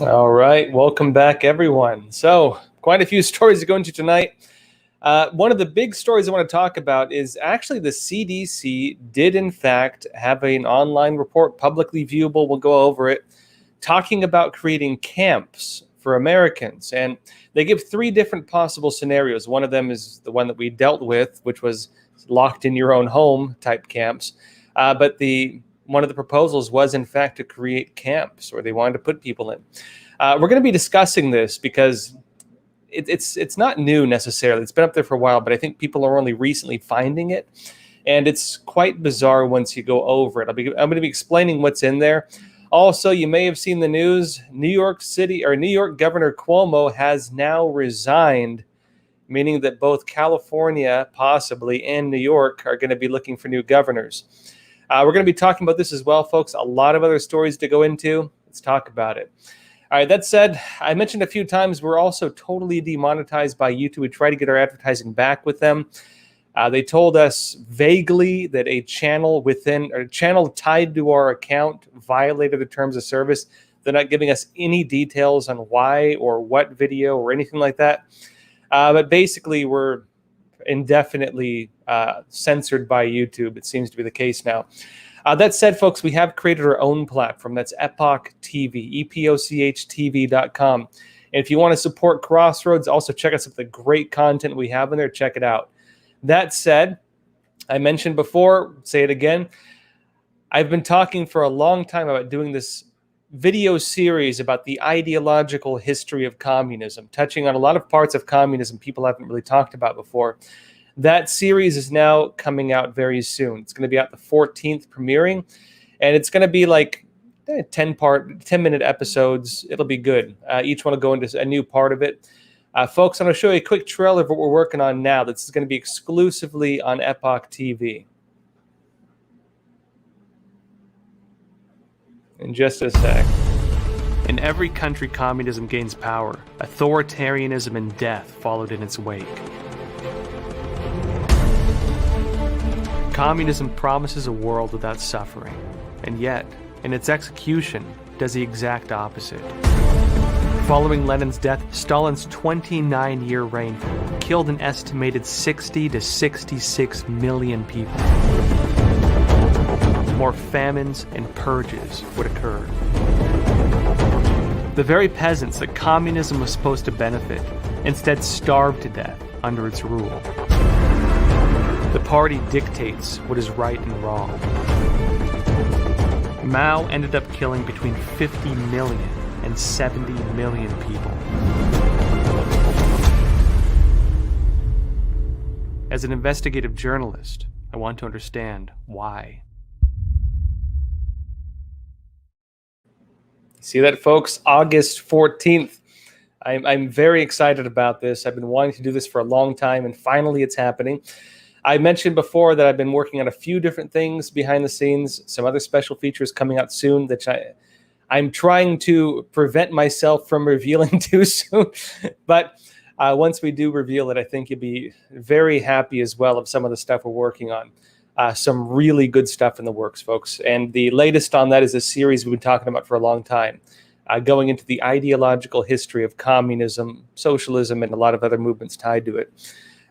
All right, welcome back, everyone. So, quite a few stories to go into tonight. One of the big stories I want to talk about is actually the CDC did, in fact, have an online report, publicly viewable. We'll go over it, talking about creating camps for Americans. And they give three different possible scenarios. One of them is the one that we dealt with, which was locked in your own home type camps. But one of the proposals was, in fact, to create camps where they wanted to put people in. We're going to be discussing this because it's not new necessarily. It's been up there for a while, but I think people are only recently finding it. And it's quite bizarre once you go over it. I'm going to be explaining what's in there. Also, you may have seen the news. New York Governor Cuomo has now resigned, meaning that both California, possibly, and New York are going to be looking for new governors. We're going to be talking about this as well, folks. A lot of other stories to go into. Let's talk about it. All right, that said, I mentioned a few times we're also totally demonetized by YouTube. We try to get our advertising back with them. They told us vaguely that a channel tied to our account violated the terms of service. They're not giving us any details on why or what video or anything like that. But basically, we're indefinitely censored by YouTube. It seems to be the case now. That said, folks, we have created our own platform. That's Epoch TV, EPOCHTV.com. And if you want to support Crossroads, also check out some of the great content we have in there. Check it out. That said, I mentioned before, say it again, I've been talking for a long time about doing this video series about the ideological history of communism, touching on a lot of parts of communism people haven't really talked about before. That series is now coming out very soon. It's going to be out the 14th, premiering, and it's going to be like 10-minute episodes. It'll be good. Each one will go into a new part of it. Folks, I'm going to show you a quick trailer of what we're working on now. This is going to be exclusively on Epoch TV. In just a sec. In every country communism gains power, authoritarianism and death followed in its wake. Communism promises a world without suffering, and yet, in its execution, does the exact opposite. Following Lenin's death, Stalin's 29-year reign killed an estimated 60 to 66 million people. More famines and purges would occur. The very peasants that communism was supposed to benefit instead starved to death under its rule. The party dictates what is right and wrong. Mao ended up killing between 50 million and 70 million people. As an investigative journalist, I want to understand why. See that, folks? August 14th. I'm very excited about this. I've been wanting to do this for a long time, and finally it's happening. I mentioned before that I've been working on a few different things behind the scenes, some other special features coming out soon that I'm trying to prevent myself from revealing too soon. But once we do reveal it, I think you'll be very happy as well of some of the stuff we're working on. Some really good stuff in the works, folks. And the latest on that is a series we've been talking about for a long time, going into the ideological history of communism, socialism, and a lot of other movements tied to it.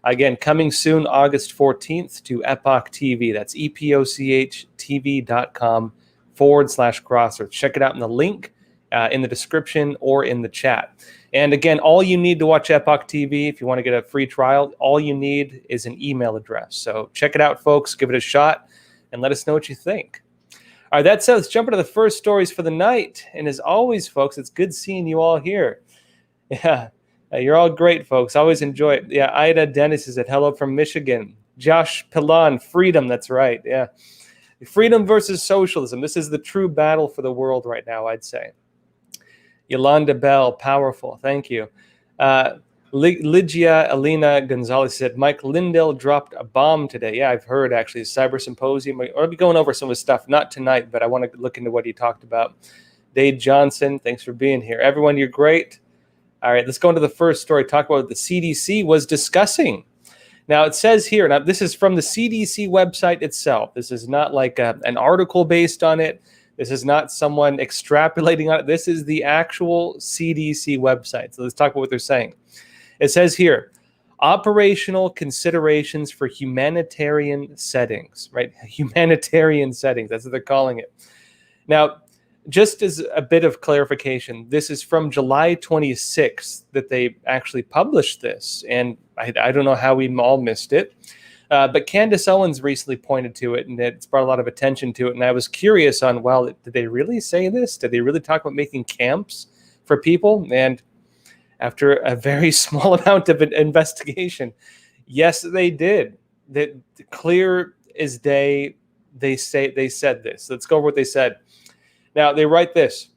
Again, coming soon, August 14th to Epoch TV. That's EPOCHTV.com/Crossroads. Check it out in the link in the description or in the chat. And again, all you need to watch Epoch TV, if you want to get a free trial, all you need is an email address. So check it out, folks. Give it a shot and let us know what you think. All right, that said, let's jump into the first stories for the night. And as always, folks, it's good seeing you all here. Yeah. You're all great, folks. Always enjoy it. Yeah, Ida Dennis is at hello from Michigan. Josh Pilon, freedom. That's right. Yeah. Freedom versus socialism. This is the true battle for the world right now, I'd say. Yolanda Bell, powerful. Thank you. Lygia Alina Gonzalez said, Mike Lindell dropped a bomb today. Yeah, I've heard, actually. Cyber Symposium. I'll be going over some of his stuff. Not tonight, but I want to look into what he talked about. Dave Johnson, thanks for being here. Everyone, you're great. All right, let's go into the first story. Talk about what the CDC was discussing. Now, it says here, now this is from the CDC website itself. This is not like an article based on it. This is not someone extrapolating on it. This is the actual CDC website. So let's talk about what they're saying. It says here, operational considerations for humanitarian settings, right? Humanitarian settings, that's what they're calling it. Now, just as a bit of clarification, this is from July 26th that they actually published this, and I don't know how we all missed it. But Candace Owens recently pointed to it, and it's brought a lot of attention to it. And I was curious on, well, did they really say this? Did they really talk about making camps for people? And after a very small amount of an investigation, yes, they did. That clear as day. They said this. Let's go over what they said. Now they write this.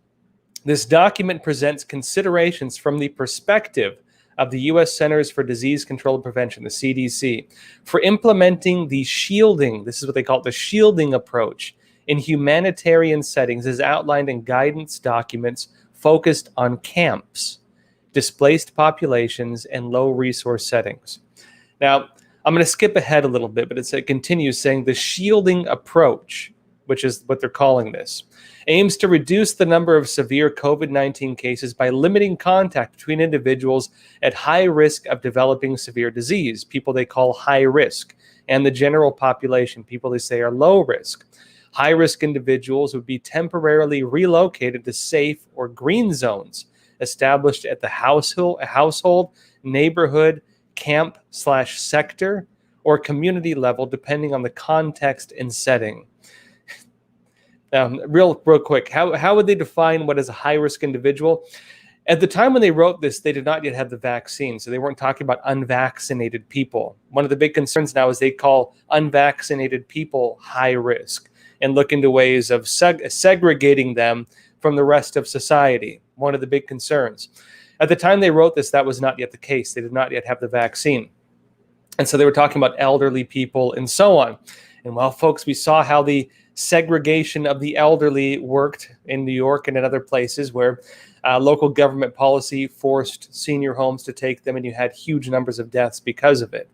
This document presents considerations from the perspective of the U.S. Centers for Disease Control and Prevention, the CDC, for implementing the shielding, this is what they call it, the shielding approach in humanitarian settings as outlined in guidance documents focused on camps, displaced populations, and low-resource settings. Now, I'm going to skip ahead a little bit, but it continues saying the shielding approach, which is what they're calling this, aims to reduce the number of severe COVID-19 cases by limiting contact between individuals at high risk of developing severe disease, people they call high risk, and the general population, people they say are low risk. High-risk individuals would be temporarily relocated to safe or green zones established at the household, neighborhood, camp/sector, or community level, depending on the context and setting. Real quick, how would they define what is a high-risk individual? At the time when they wrote this, they did not yet have the vaccine, so they weren't talking about unvaccinated people. One of the big concerns now is they call unvaccinated people high risk and look into ways of segregating them from the rest of society. One of the big concerns. At the time they wrote this, that was not yet the case. They did not yet have the vaccine. And so they were talking about elderly people and so on. And well, folks, we saw how the segregation of the elderly worked in New York and in other places where local government policy forced senior homes to take them, and you had huge numbers of deaths because of it.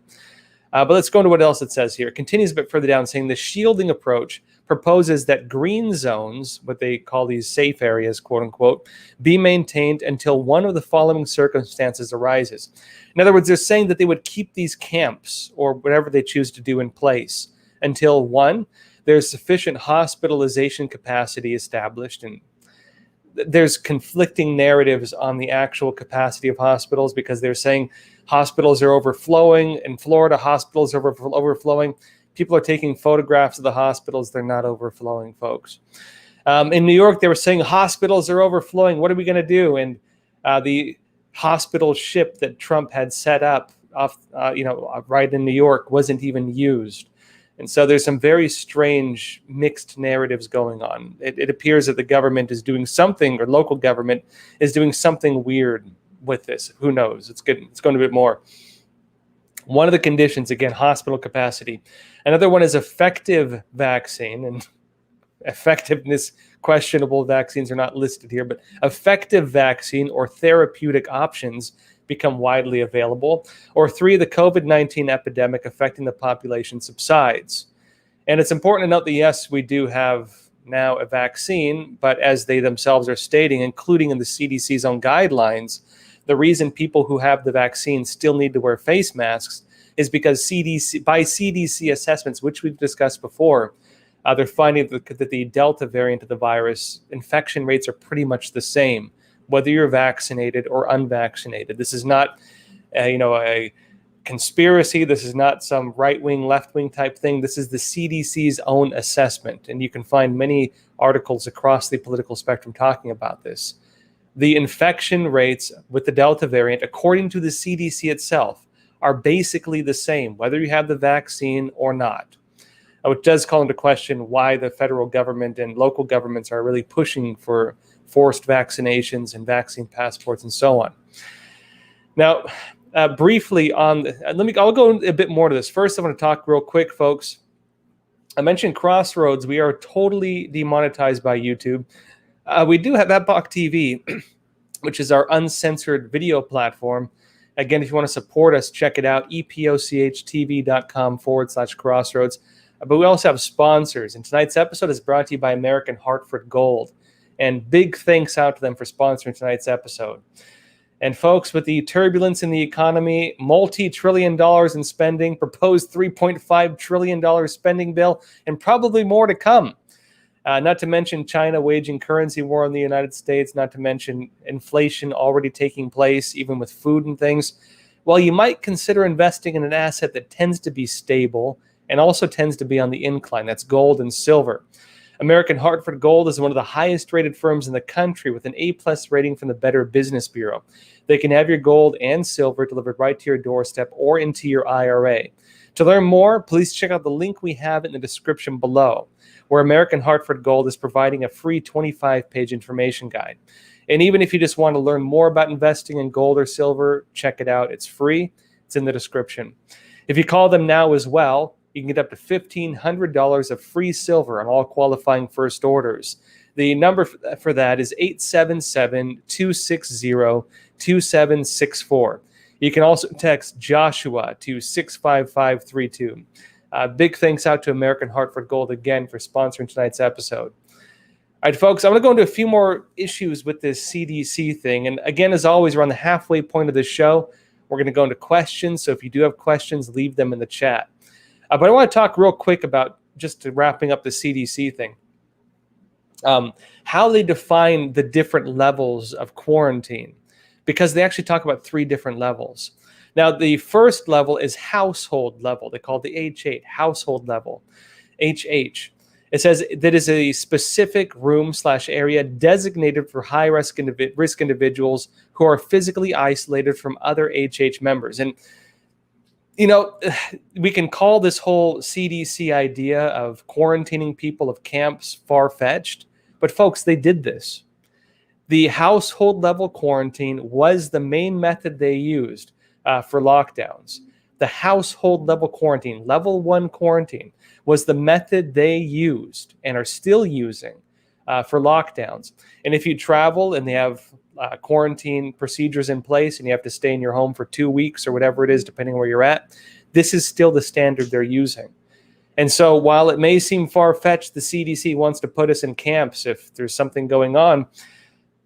But let's go into what else it says here. It continues a bit further down, saying the shielding approach proposes that green zones, what they call these safe areas, quote unquote, be maintained until one of the following circumstances arises. In other words, they're saying that they would keep these camps or whatever they choose to do in place until, one, there's sufficient hospitalization capacity established. And there's conflicting narratives on the actual capacity of hospitals, because they're saying hospitals are overflowing. In Florida, hospitals are overflowing. People are taking photographs of the hospitals. They're not overflowing, folks. In New York, they were saying hospitals are overflowing. What are we going to do? And the hospital ship that Trump had set up right in New York wasn't even used. And so there's some very strange mixed narratives going on. It appears that the government is doing something, or local government is doing something weird with this. Who knows? It's going a bit more. One of the conditions, again, hospital capacity. Another one is effective vaccine, and effectiveness, questionable vaccines are not listed here, but effective vaccine or therapeutic options become widely available. Or 3, the COVID-19 epidemic affecting the population subsides. And it's important to note that, yes, we do have now a vaccine, but as they themselves are stating, including in the CDC's own guidelines, the reason people who have the vaccine still need to wear face masks is because by CDC assessments, which we've discussed before, they're finding that the Delta variant of the virus, infection rates are pretty much the same, whether you're vaccinated or unvaccinated. This is not a conspiracy. This is not some right-wing, left-wing type thing. This is the CDC's own assessment, and you can find many articles across the political spectrum talking about this. The infection rates with the Delta variant, according to the CDC itself, are basically the same, whether you have the vaccine or not. Which does call into question why the federal government and local governments are really pushing for forced vaccinations and vaccine passports and so on. Now, briefly on, I'll go a bit more to this. First, I want to talk real quick, folks. I mentioned Crossroads. We are totally demonetized by YouTube. We do have Epoch TV, which is our uncensored video platform. Again, if you want to support us, check it out, epochtv.com/crossroads. But we also have sponsors. And tonight's episode is brought to you by American Hartford Gold. And big thanks out to them for sponsoring tonight's episode. And folks, with the turbulence in the economy, multi-trillion dollars in spending, proposed $3.5 trillion spending bill, and probably more to come. Not to mention China waging currency war on the United States, not to mention inflation already taking place, even with food and things. Well, you might consider investing in an asset that tends to be stable and also tends to be on the incline. That's gold and silver. American Hartford Gold is one of the highest rated firms in the country with an A+ rating from the Better Business Bureau. They can have your gold and silver delivered right to your doorstep or into your IRA. To learn more, please check out the link we have in the description below, where American Hartford Gold is providing a free 25-page information guide. And even if you just want to learn more about investing in gold or silver, check it out. It's free. It's in the description. If you call them now as well, you can get up to $1,500 of free silver on all qualifying first orders. The number for that is 877-260-2764. You can also text Joshua to 65532. Big thanks out to American Hartford Gold again for sponsoring tonight's episode. All right, folks, I'm going to go into a few more issues with this CDC thing. And again, as always, we're on the halfway point of the show. We're going to go into questions. So if you do have questions, leave them in the chat. But I want to talk real quick about, just wrapping up the CDC thing, how they define the different levels of quarantine, because they actually talk about 3 different levels. Now, the first level is household level. They call it the H8, household level, HH. It says that is a specific room/area designated for high-risk individuals who are physically isolated from other HH members. And we can call this whole CDC idea of quarantining people of camps far-fetched, but folks, they did this. The household level quarantine was the main method they used for lockdowns. The household level quarantine, level 1 quarantine, was the method they used and are still using for lockdowns. And if you travel and they have quarantine procedures in place and you have to stay in your home for 2 weeks or whatever it is, depending where you're at, this is still the standard they're using. And so while it may seem far-fetched, the CDC wants to put us in camps if there's something going on,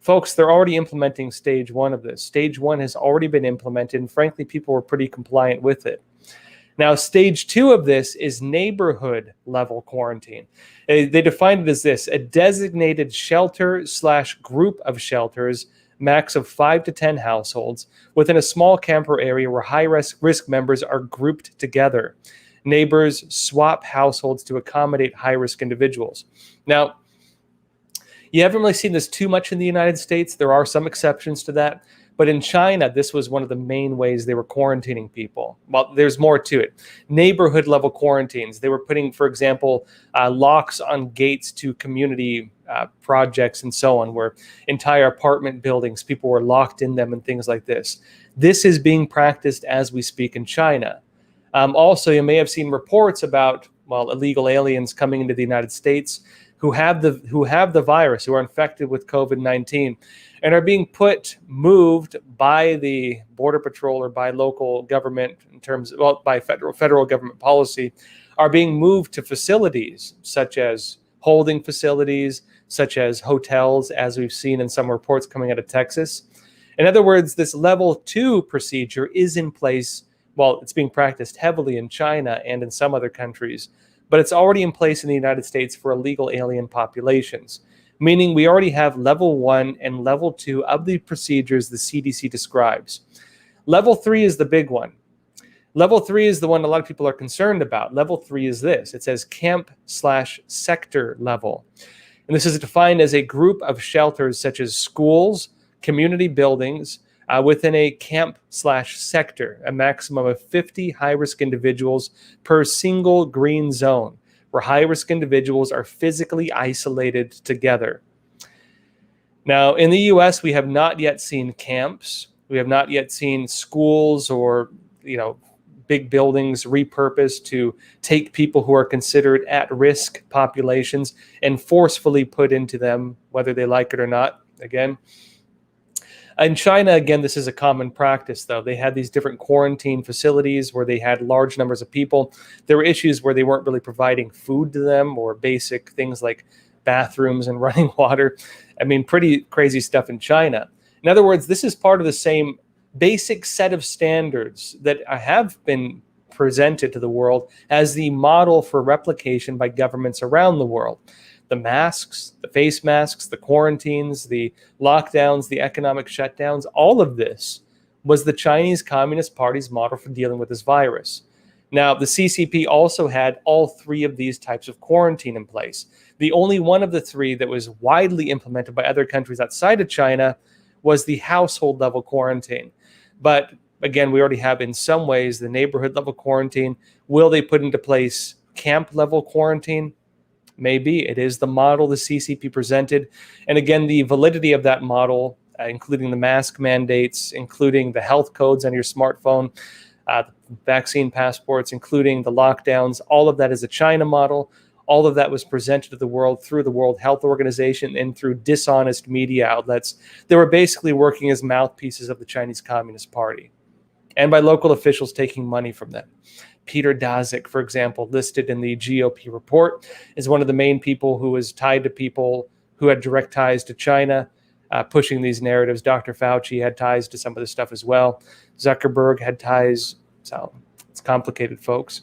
folks, they're already implementing stage 1 of this. Stage 1 has already been implemented, and frankly, people were pretty compliant with it. Now, stage 2 of this is neighborhood level quarantine. They defined it as this: a designated shelter/group of shelters, max of 5 to 10 households, within a small camper area where high-risk members are grouped together. Neighbors swap households to accommodate high-risk individuals. Now, you haven't really seen this too much in the United States. There are some exceptions to that. But in China, this was one of the main ways they were quarantining people. Well, there's more to it. Neighborhood level quarantines. They were putting, for example, locks on gates to community projects and so on, where entire apartment buildings, people were locked in them and things like this. This is being practiced as we speak in China. Also, you may have seen reports about, illegal aliens coming into the United States who have the virus, who are infected with COVID-19, and are being moved by the Border Patrol or by local government by federal government policy, are being moved to facilities such as holding facilities, such as hotels, as we've seen in some reports coming out of Texas. In other words, this level 2 procedure is in place. It's being practiced heavily in China and in some other countries, but it's already in place in the United States for illegal alien populations, meaning we already have level 1 and level 2 of the procedures the CDC describes. Level 3 is the big one. Level 3 is the one a lot of people are concerned about. Level 3 is this. It says camp/sector level. And this is defined as a group of shelters such as schools, community buildings, within a camp/sector, a maximum of 50 high-risk individuals per single green zone, where high-risk individuals are physically isolated together. Now, in the U.S., we have not yet seen camps. We have not yet seen schools or, big buildings repurposed to take people who are considered at-risk populations and forcefully put into them, whether they like it or not, again. In China, again, this is a common practice, though. They had these different quarantine facilities where they had large numbers of people. There were issues where they weren't really providing food to them or basic things like bathrooms and running water. I mean, pretty crazy stuff in China. In other words, this is part of the same basic set of standards that have been presented to the world as the model for replication by governments around the world. The masks, the face masks, the quarantines, the lockdowns, the economic shutdowns, all of this was the Chinese Communist Party's model for dealing with this virus. Now, the CCP also had all three of these types of quarantine in place. The only one of the three that was widely implemented by other countries outside of China was the household level quarantine. But again, we already have in some ways the neighborhood level quarantine. Will they put into place camp level quarantine? Maybe. It is the model the CCP presented. And again, the validity of that model, including the mask mandates, including the health codes on your smartphone, vaccine passports, including the lockdowns, all of that is a China model. All of that was presented to the world through the World Health Organization and through dishonest media outlets that were basically working as mouthpieces of the Chinese Communist Party, and by local officials taking money from them. Peter Daszak, for example, listed in the GOP report, is one of the main people who was tied to people who had direct ties to China, pushing these narratives. Dr. Fauci had ties to some of this stuff as well. Zuckerberg had ties. So it's complicated, folks.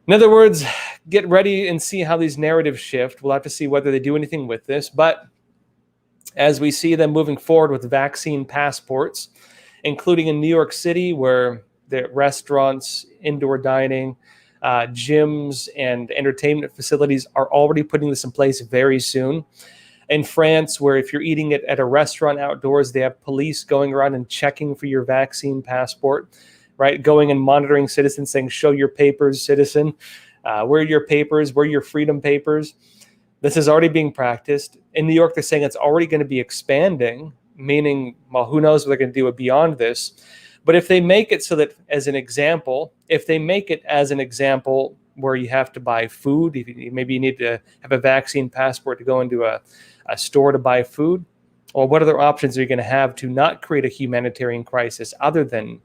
In other words, get ready and see how these narratives shift. We'll have to see whether they do anything with this. But as we see them moving forward with vaccine passports, including in New York City, where the restaurants, indoor dining, gyms, and entertainment facilities are already putting this in place very soon. In France, where if you're eating it at a restaurant outdoors, they have police going around and checking for your vaccine passport, right? Going and monitoring citizens, saying, show your papers, citizen. Where are your papers? Where are your freedom papers? This is already being practiced. In New York, they're saying it's already going to be expanding, meaning, well, who knows what they're going to do beyond this. But if they make it so that, as an example, where you have to buy food, maybe you need to have a vaccine passport to go into a store to buy food, or what other options are you going to have to not create a humanitarian crisis other than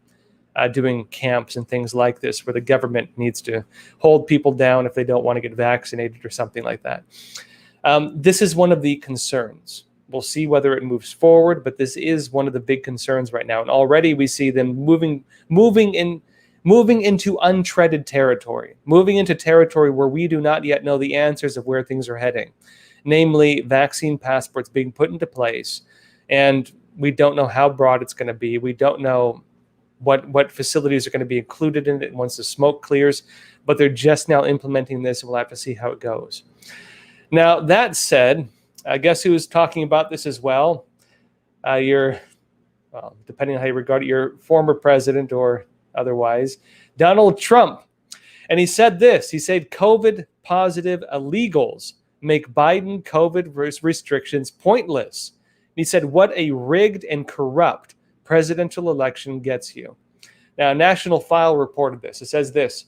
doing camps and things like this, where the government needs to hold people down if they don't want to get vaccinated or something like that. This is one of the concerns. We'll see whether it moves forward, but this is one of the big concerns right now. And already we see them moving into untreaded territory, moving into territory where we do not yet know the answers of where things are heading, namely vaccine passports being put into place. And we don't know how broad it's going to be. We don't know what facilities are going to be included in it once the smoke clears, but they're just now implementing this, and we'll have to see how it goes. Now, that said, I guess who was talking about this as well? Depending on how you regard it, your former president or otherwise, Donald Trump. And he said this. He said, COVID positive illegals make Biden COVID restrictions pointless. He said, what a rigged and corrupt presidential election gets you. Now, National File reported this. It says this.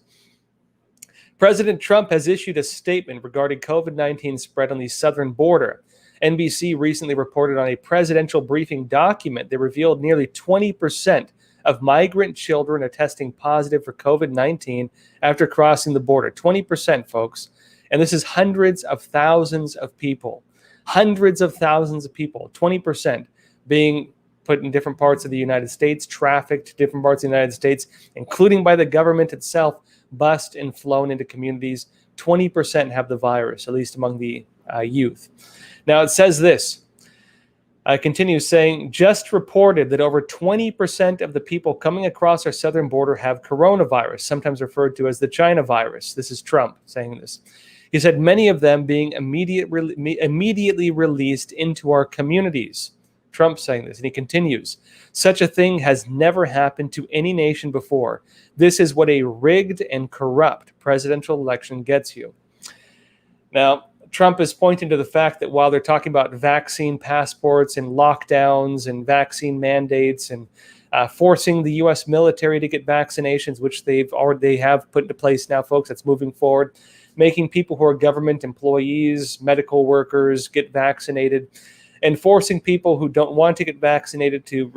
President Trump has issued a statement regarding COVID-19 spread on the southern border. NBC recently reported on a presidential briefing document that revealed nearly 20% of migrant children are testing positive for COVID-19 after crossing the border. 20%, folks. And this is hundreds of thousands of people. Hundreds of thousands of people. 20% being put in different parts of the United States, trafficked to different parts of the United States, including by the government itself, bussed and flown into communities. 20% have the virus, at least among the youth. Now, it says this. Continues saying, just reported that over 20% of the people coming across our southern border have coronavirus, sometimes referred to as the China virus. This is Trump saying this. He said, many of them being immediately released into our communities. Trump saying this, and he continues, such a thing has never happened to any nation before. This is what a rigged and corrupt presidential election gets you. Now, Trump is pointing to the fact that while they're talking about vaccine passports and lockdowns and vaccine mandates and forcing the U.S. military to get vaccinations, which they have put into place now, folks, that's moving forward, making people who are government employees, medical workers get vaccinated. and forcing people who don't want to get vaccinated to,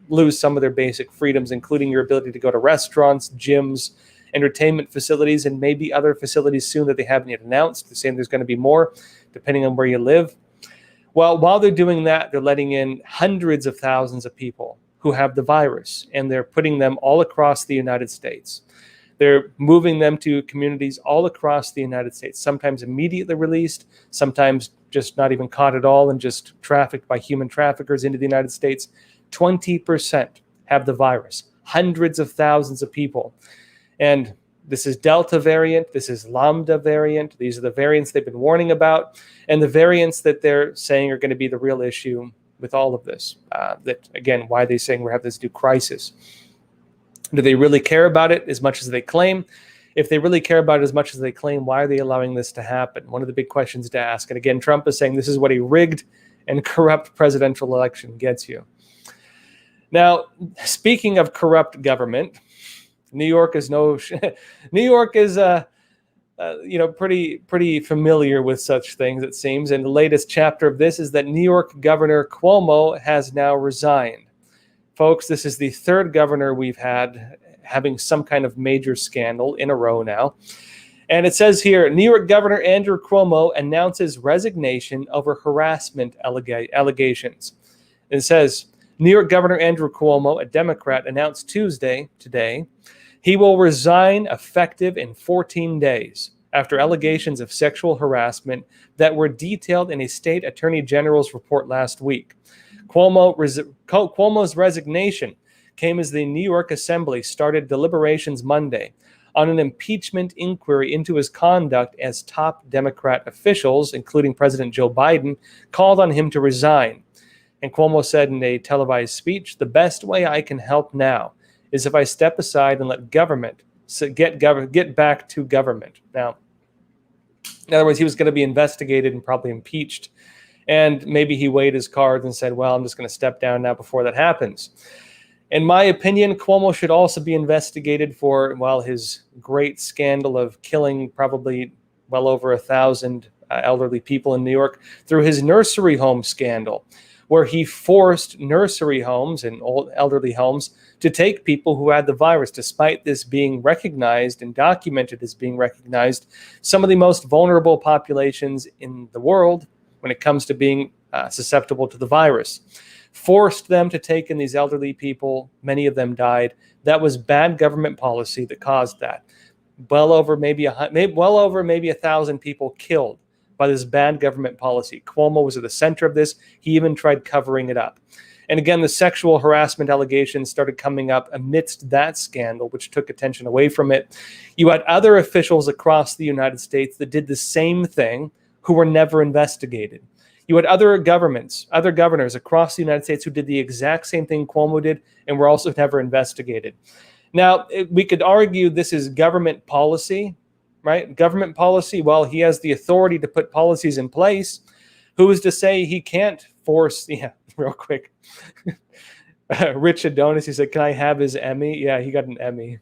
lose some of their basic freedoms, including your ability to go to restaurants, gyms, entertainment facilities, and maybe other facilities soon that they haven't yet announced. They're saying there's going to be more, depending on where you live. Well, while they're doing that, they're letting in hundreds of thousands of people who have the virus, and they're putting them all across the United States. They're moving them to communities all across the United States, sometimes immediately released, sometimes just not even caught at all and just trafficked by human traffickers into the United States. 20% have the virus, hundreds of thousands of people. And this is Delta variant, this is Lambda variant. These are the variants they've been warning about, and the variants that they're saying are going to be the real issue with all of this. That, again, why they're saying we have this new crisis. Do they really care about it as much as they claim? If they really care about it as much as they claim, why are they allowing this to happen? One of the big questions to ask. And again, Trump is saying this is what a rigged and corrupt presidential election gets you. Now, speaking of corrupt government, New York is pretty familiar with such things, it seems. And the latest chapter of this is that New York Governor Cuomo has now resigned. Folks, this is the third governor we've had having some kind of major scandal in a row now. And it says here, New York Governor Andrew Cuomo announces resignation over harassment allegations. It says, New York Governor Andrew Cuomo, a Democrat, announced today, he will resign effective in 14 days after allegations of sexual harassment that were detailed in a state attorney general's report last week. Cuomo's resignation came as the New York Assembly started deliberations Monday on an impeachment inquiry into his conduct as top Democrat officials, including President Joe Biden, called on him to resign. And Cuomo said in a televised speech, the best way I can help now is if I step aside and let government get back to government. Now, in other words, he was going to be investigated and probably impeached. And maybe he weighed his cards and said, well, I'm just going to step down now before that happens. In my opinion, Cuomo should also be investigated for, his great scandal of killing probably well over 1,000 elderly people in New York through his nursery home scandal, where he forced nursery homes and old elderly homes to take people who had the virus, despite this being recognized and documented as being recognized, some of the most vulnerable populations in the world when it comes to being susceptible to the virus. Forced them to take in these elderly people. Many of them died. That was bad government policy that caused that. Well over maybe 1,000 people killed by this bad government policy. Cuomo was at the center of this. He even tried covering it up. And again, the sexual harassment allegations started coming up amidst that scandal, which took attention away from it. You had other officials across the United States that did the same thing who were never investigated. You had other governors across the United States who did the exact same thing Cuomo did and were also never investigated. Now, we could argue this is government policy, right? Government policy, well, he has the authority to put policies in place. Who is to say he can't force, real quick. Rich Adonis, he said, can I have his Emmy? Yeah, he got an Emmy.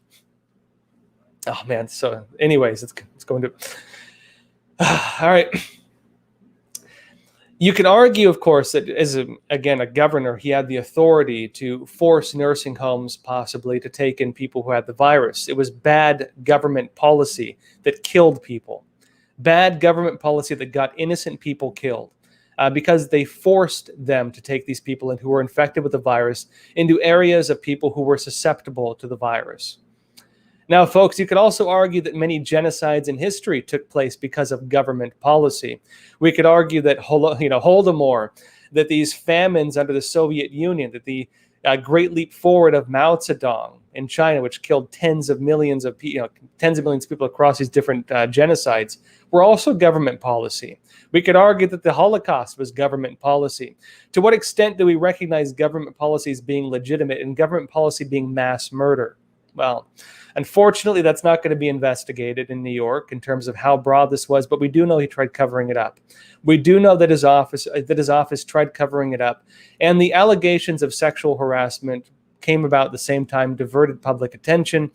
Oh, man. So anyways, it's going to... All right. You can argue, of course, that as a governor, he had the authority to force nursing homes possibly to take in people who had the virus. It was bad government policy that killed people. Bad government policy that got innocent people killed because they forced them to take these people in who were infected with the virus into areas of people who were susceptible to the virus. Now, folks, you could also argue that many genocides in history took place because of government policy. We could argue that Holodomor, that these famines under the Soviet Union, that the Great Leap Forward of Mao Zedong in China, which killed tens of millions of people across these different genocides, were also government policy. We could argue that the Holocaust was government policy. To what extent do we recognize government policies being legitimate and government policy being mass murder? Well, unfortunately, that's not going to be investigated in New York in terms of how broad this was, but we do know he tried covering it up. We do know that his office tried covering it up, and the allegations of sexual harassment came about at the same time, diverted public attention,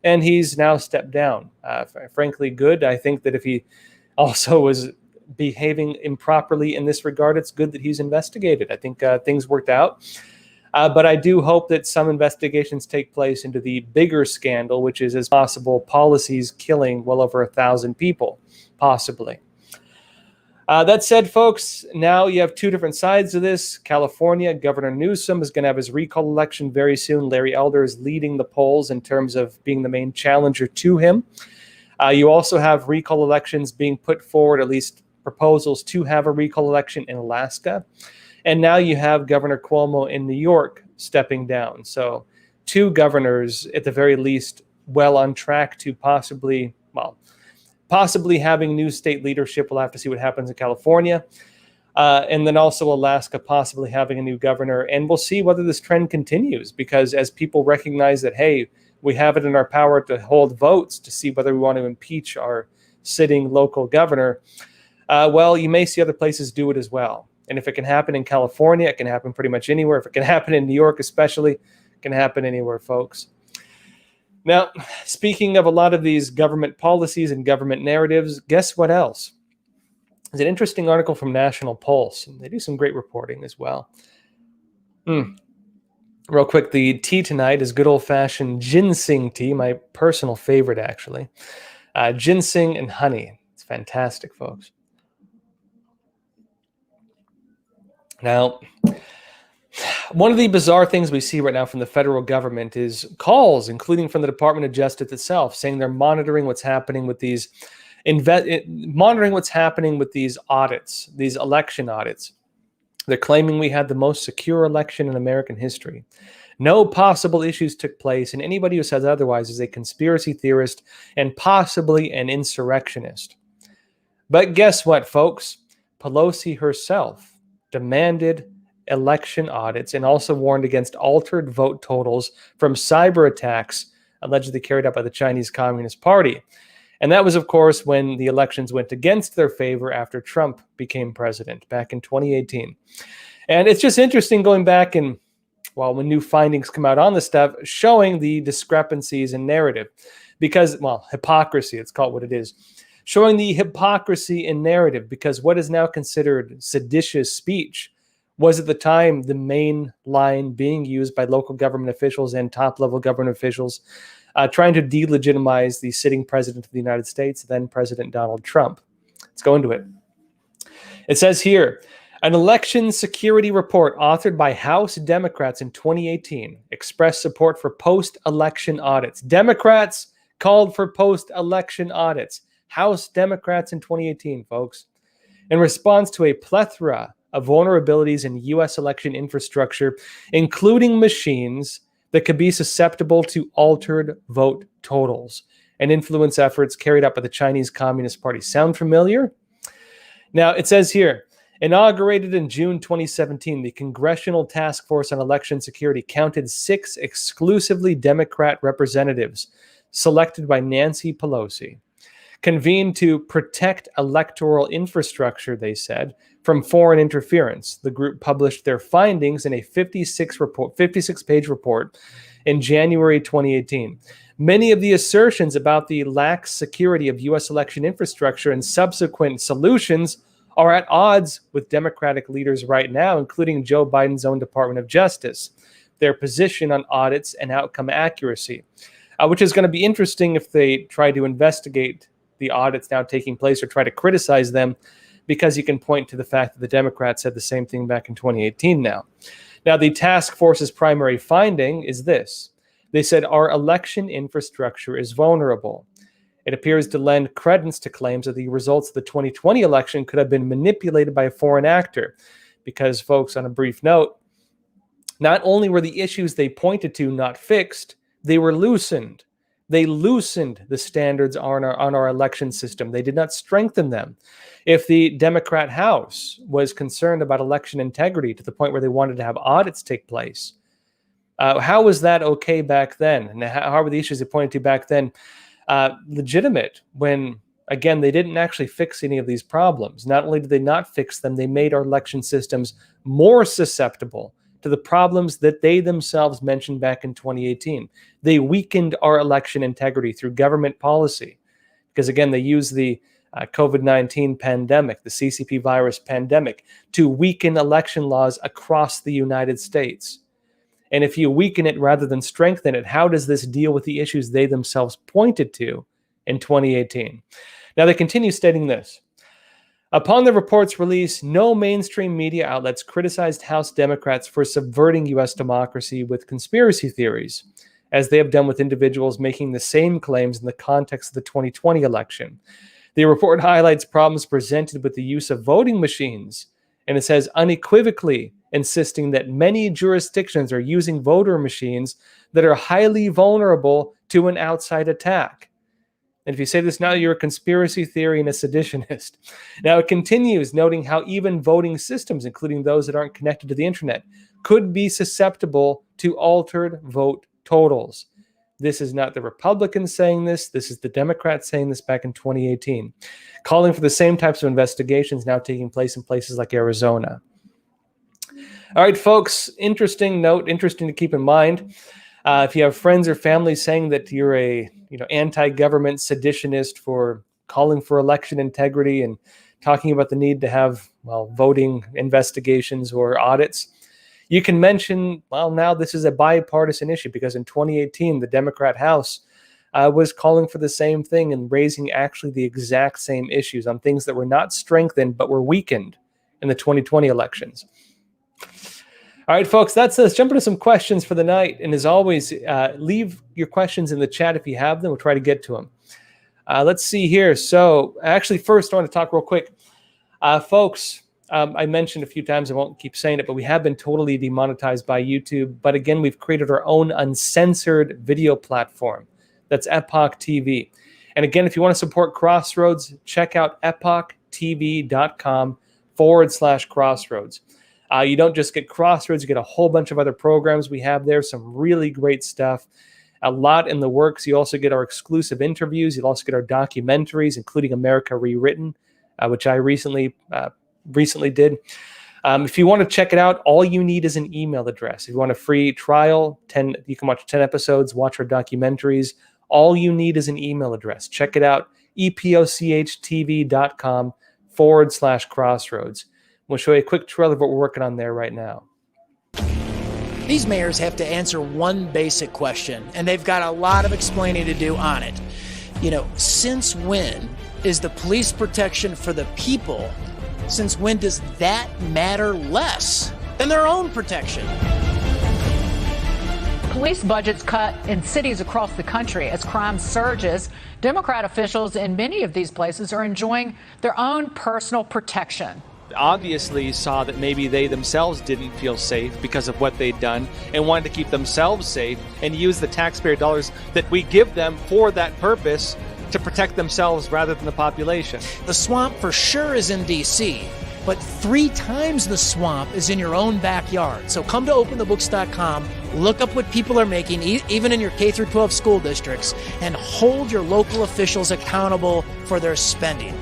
and he's now stepped down. Frankly, good. I think that if he also was behaving improperly in this regard, it's good that he's investigated. I think things worked out. But I do hope that some investigations take place into the bigger scandal, which is, as possible, policies killing well over 1,000 people, possibly. That said, folks, now you have two different sides to this. California, Governor Newsom is going to have his recall election very soon. Larry Elder is leading the polls in terms of being the main challenger to him. You also have recall elections being put forward, at least proposals to have a recall election in Alaska. And now you have Governor Cuomo in New York stepping down. So two governors, at the very least, well on track to possibly having new state leadership. We'll have to see what happens in California. And then also Alaska possibly having a new governor. And we'll see whether this trend continues, because as people recognize that, hey, we have it in our power to hold votes to see whether we want to impeach our sitting local governor, well, you may see other places do it as well. And if it can happen in California, it can happen pretty much anywhere. If it can happen in New York especially, it can happen anywhere, folks. Now, speaking of a lot of these government policies and government narratives, guess what else? There's an interesting article from National Pulse, and they do some great reporting as well. Real quick, the tea tonight is good old-fashioned ginseng tea, my personal favorite, actually. Ginseng and honey. It's fantastic, folks. Now, one of the bizarre things we see right now from the federal government is calls, including from the Department of Justice itself, saying they're monitoring what's happening with these audits, these election audits. They're claiming we had the most secure election in American history. No possible issues took place, and anybody who says otherwise is a conspiracy theorist and possibly an insurrectionist. But guess what, folks? Pelosi herself demanded election audits and also warned against altered vote totals from cyber attacks allegedly carried out by the Chinese Communist Party. And that was, of course, when the elections went against their favor after Trump became president back in 2018. And it's just interesting going back and, well, when new findings come out on this stuff, showing the discrepancies in narrative. Because, well, hypocrisy, it's called what it is. Showing the hypocrisy in narrative, because what is now considered seditious speech was at the time the main line being used by local government officials and top-level government officials trying to delegitimize the sitting president of the United States, then President Donald Trump. Let's go into it. It says here, an election security report authored by House Democrats in 2018 expressed support for post-election audits. Democrats called for post-election audits. House Democrats in 2018, folks. In response to a plethora of vulnerabilities in U.S. election infrastructure, including machines that could be susceptible to altered vote totals and influence efforts carried out by the Chinese Communist Party. Sound familiar? Now, it says here, inaugurated in June 2017, the Congressional Task Force on Election Security counted 6 exclusively Democrat representatives selected by Nancy Pelosi. Convened to protect electoral infrastructure, they said, from foreign interference. The group published their findings in a 56-page report in January 2018. Many of the assertions about the lax security of U.S. election infrastructure and subsequent solutions are at odds with Democratic leaders right now, including Joe Biden's own Department of Justice, their position on audits and outcome accuracy, which is going to be interesting if they try to investigate the audits now taking place or try to criticize them, because you can point to the fact that the Democrats said the same thing back in 2018 now. Now, the task force's primary finding is this. They said our election infrastructure is vulnerable. It appears to lend credence to claims that the results of the 2020 election could have been manipulated by a foreign actor. Because, folks, on a brief note, not only were the issues they pointed to not fixed, they were loosened. They loosened the standards on our election system. They did not strengthen them. If the Democrat House was concerned about election integrity to the point where they wanted to have audits take place, how was that okay back then? And how were the issues they pointed to back then legitimate when, again, they didn't actually fix any of these problems? Not only did they not fix them, they made our election systems more susceptible to the problems that they themselves mentioned back in 2018. They weakened our election integrity through government policy because, again, they use the COVID-19 pandemic, the CCP virus pandemic, to weaken election laws across the United States. And if you weaken it rather than strengthen it, how does this deal with the issues they themselves pointed to in 2018? Now, they continue stating this. Upon the report's release, no mainstream media outlets criticized House Democrats for subverting U.S. democracy with conspiracy theories, as they have done with individuals making the same claims in the context of the 2020 election. The report highlights problems presented with the use of voting machines, and it says unequivocally insisting that many jurisdictions are using voter machines that are highly vulnerable to an outside attack. And if you say this now, you're a conspiracy theory and a seditionist. Now, it continues, noting how even voting systems, including those that aren't connected to the internet, could be susceptible to altered vote totals. This is not the Republicans saying this. This is the Democrats saying this back in 2018, calling for the same types of investigations now taking place in places like Arizona. All right, folks, interesting note, interesting to keep in mind. If you have friends or family saying that you're a anti-government seditionist for calling for election integrity and talking about the need to have voting investigations or audits, you can mention, now this is a bipartisan issue because in 2018, the Democrat House was calling for the same thing and raising actually the exact same issues on things that were not strengthened but were weakened in the 2020 elections. All right, folks, that's us. Jump into some questions for the night. And as always, leave your questions in the chat if you have them. We'll try to get to them. Let's see here. So actually, first, I want to talk real quick. Folks, I mentioned a few times, I won't keep saying it, but we have been totally demonetized by YouTube. But again, we've created our own uncensored video platform. That's Epoch TV. And again, if you want to support Crossroads, check out epochtv.com/Crossroads. You don't just get Crossroads, you get a whole bunch of other programs we have there, some really great stuff, a lot in the works. You also get our exclusive interviews. You'll also get our documentaries, including America Rewritten, which I recently did. If you want to check it out, all you need is an email address. If you want a free trial, you can watch 10 episodes, watch our documentaries. All you need is an email address. Check it out, epochtv.com/Crossroads. We'll show you a quick trailer of what we're working on there right now. These mayors have to answer one basic question, and they've got a lot of explaining to do on it. Since when is the police protection for the people? Since when does that matter less than their own protection? Police budgets cut in cities across the country as crime surges. Democrat officials in many of these places are enjoying their own personal protection. Obviously saw that maybe they themselves didn't feel safe because of what they'd done and wanted to keep themselves safe and use the taxpayer dollars that we give them for that purpose to protect themselves rather than the population. The swamp for sure is in D.C., but 3 times the swamp is in your own backyard. So come to openthebooks.com, look up what people are making, even in your K-12 school districts, and hold your local officials accountable for their spending.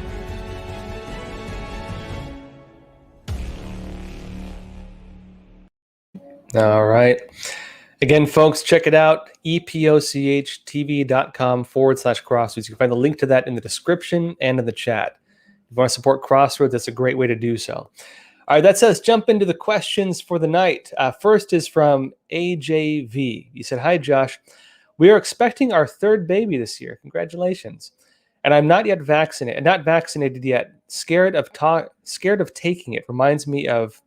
All right. Again, folks, check it out, epochtv.com/Crossroads. You can find the link to that in the description and in the chat. If you want to support Crossroads, that's a great way to do so. All right, that says jump into the questions for the night. First is from AJV. He said, "Hi, Josh. We are expecting our 3rd baby this year. Congratulations. And I'm not vaccinated yet. Scared of taking it. Reminds me of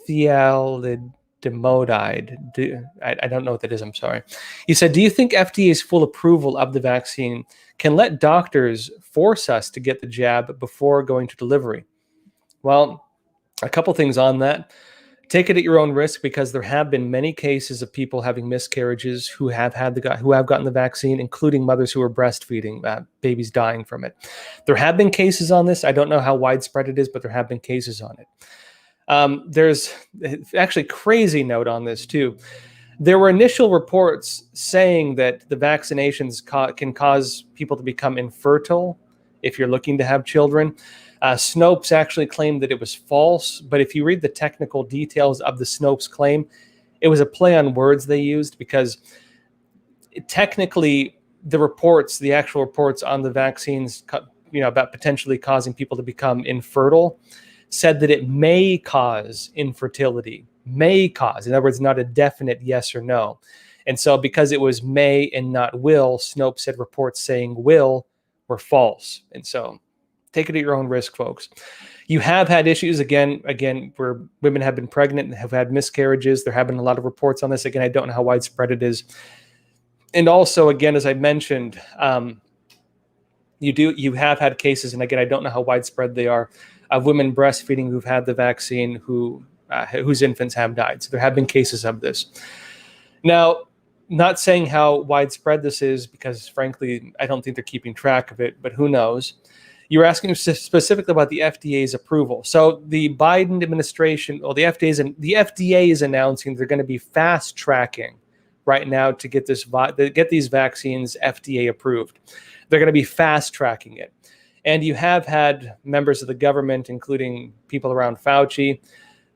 thalidomide. I don't know what that is. I'm sorry." He said, "Do you think FDA's full approval of the vaccine can let doctors force us to get the jab before going to delivery?" Well, a couple things on that. Take it at your own risk, because there have been many cases of people having miscarriages who have gotten the vaccine, including mothers who are breastfeeding, babies dying from it. There have been cases on this. I don't know how widespread it is, but there have been cases on it. There's actually a crazy note on this too. There were initial reports saying that the vaccinations can cause people to become infertile if you're looking to have children. Snopes actually claimed that it was false, but if you read the technical details of the Snopes claim, it was a play on words they used, because technically the actual reports on the vaccines about potentially causing people to become infertile, said that it may cause infertility, may cause. In other words, not a definite yes or no. And so because it was may and not will, Snopes said reports saying will were false. And so take it at your own risk, folks. You have had issues again, where women have been pregnant and have had miscarriages. There have been a lot of reports on this. Again, I don't know how widespread it is. And also, again, as I mentioned, you have had cases, and again, I don't know how widespread they are, of women breastfeeding who've had the vaccine whose infants have died. So there have been cases of this. Now, not saying how widespread this is, because frankly, I don't think they're keeping track of it, but who knows? You're asking specifically about the FDA's approval. So the Biden administration, or the FDA is announcing they're going to be fast tracking right now to get these vaccines FDA approved. They're going to be fast tracking it. And you have had members of the government, including people around Fauci,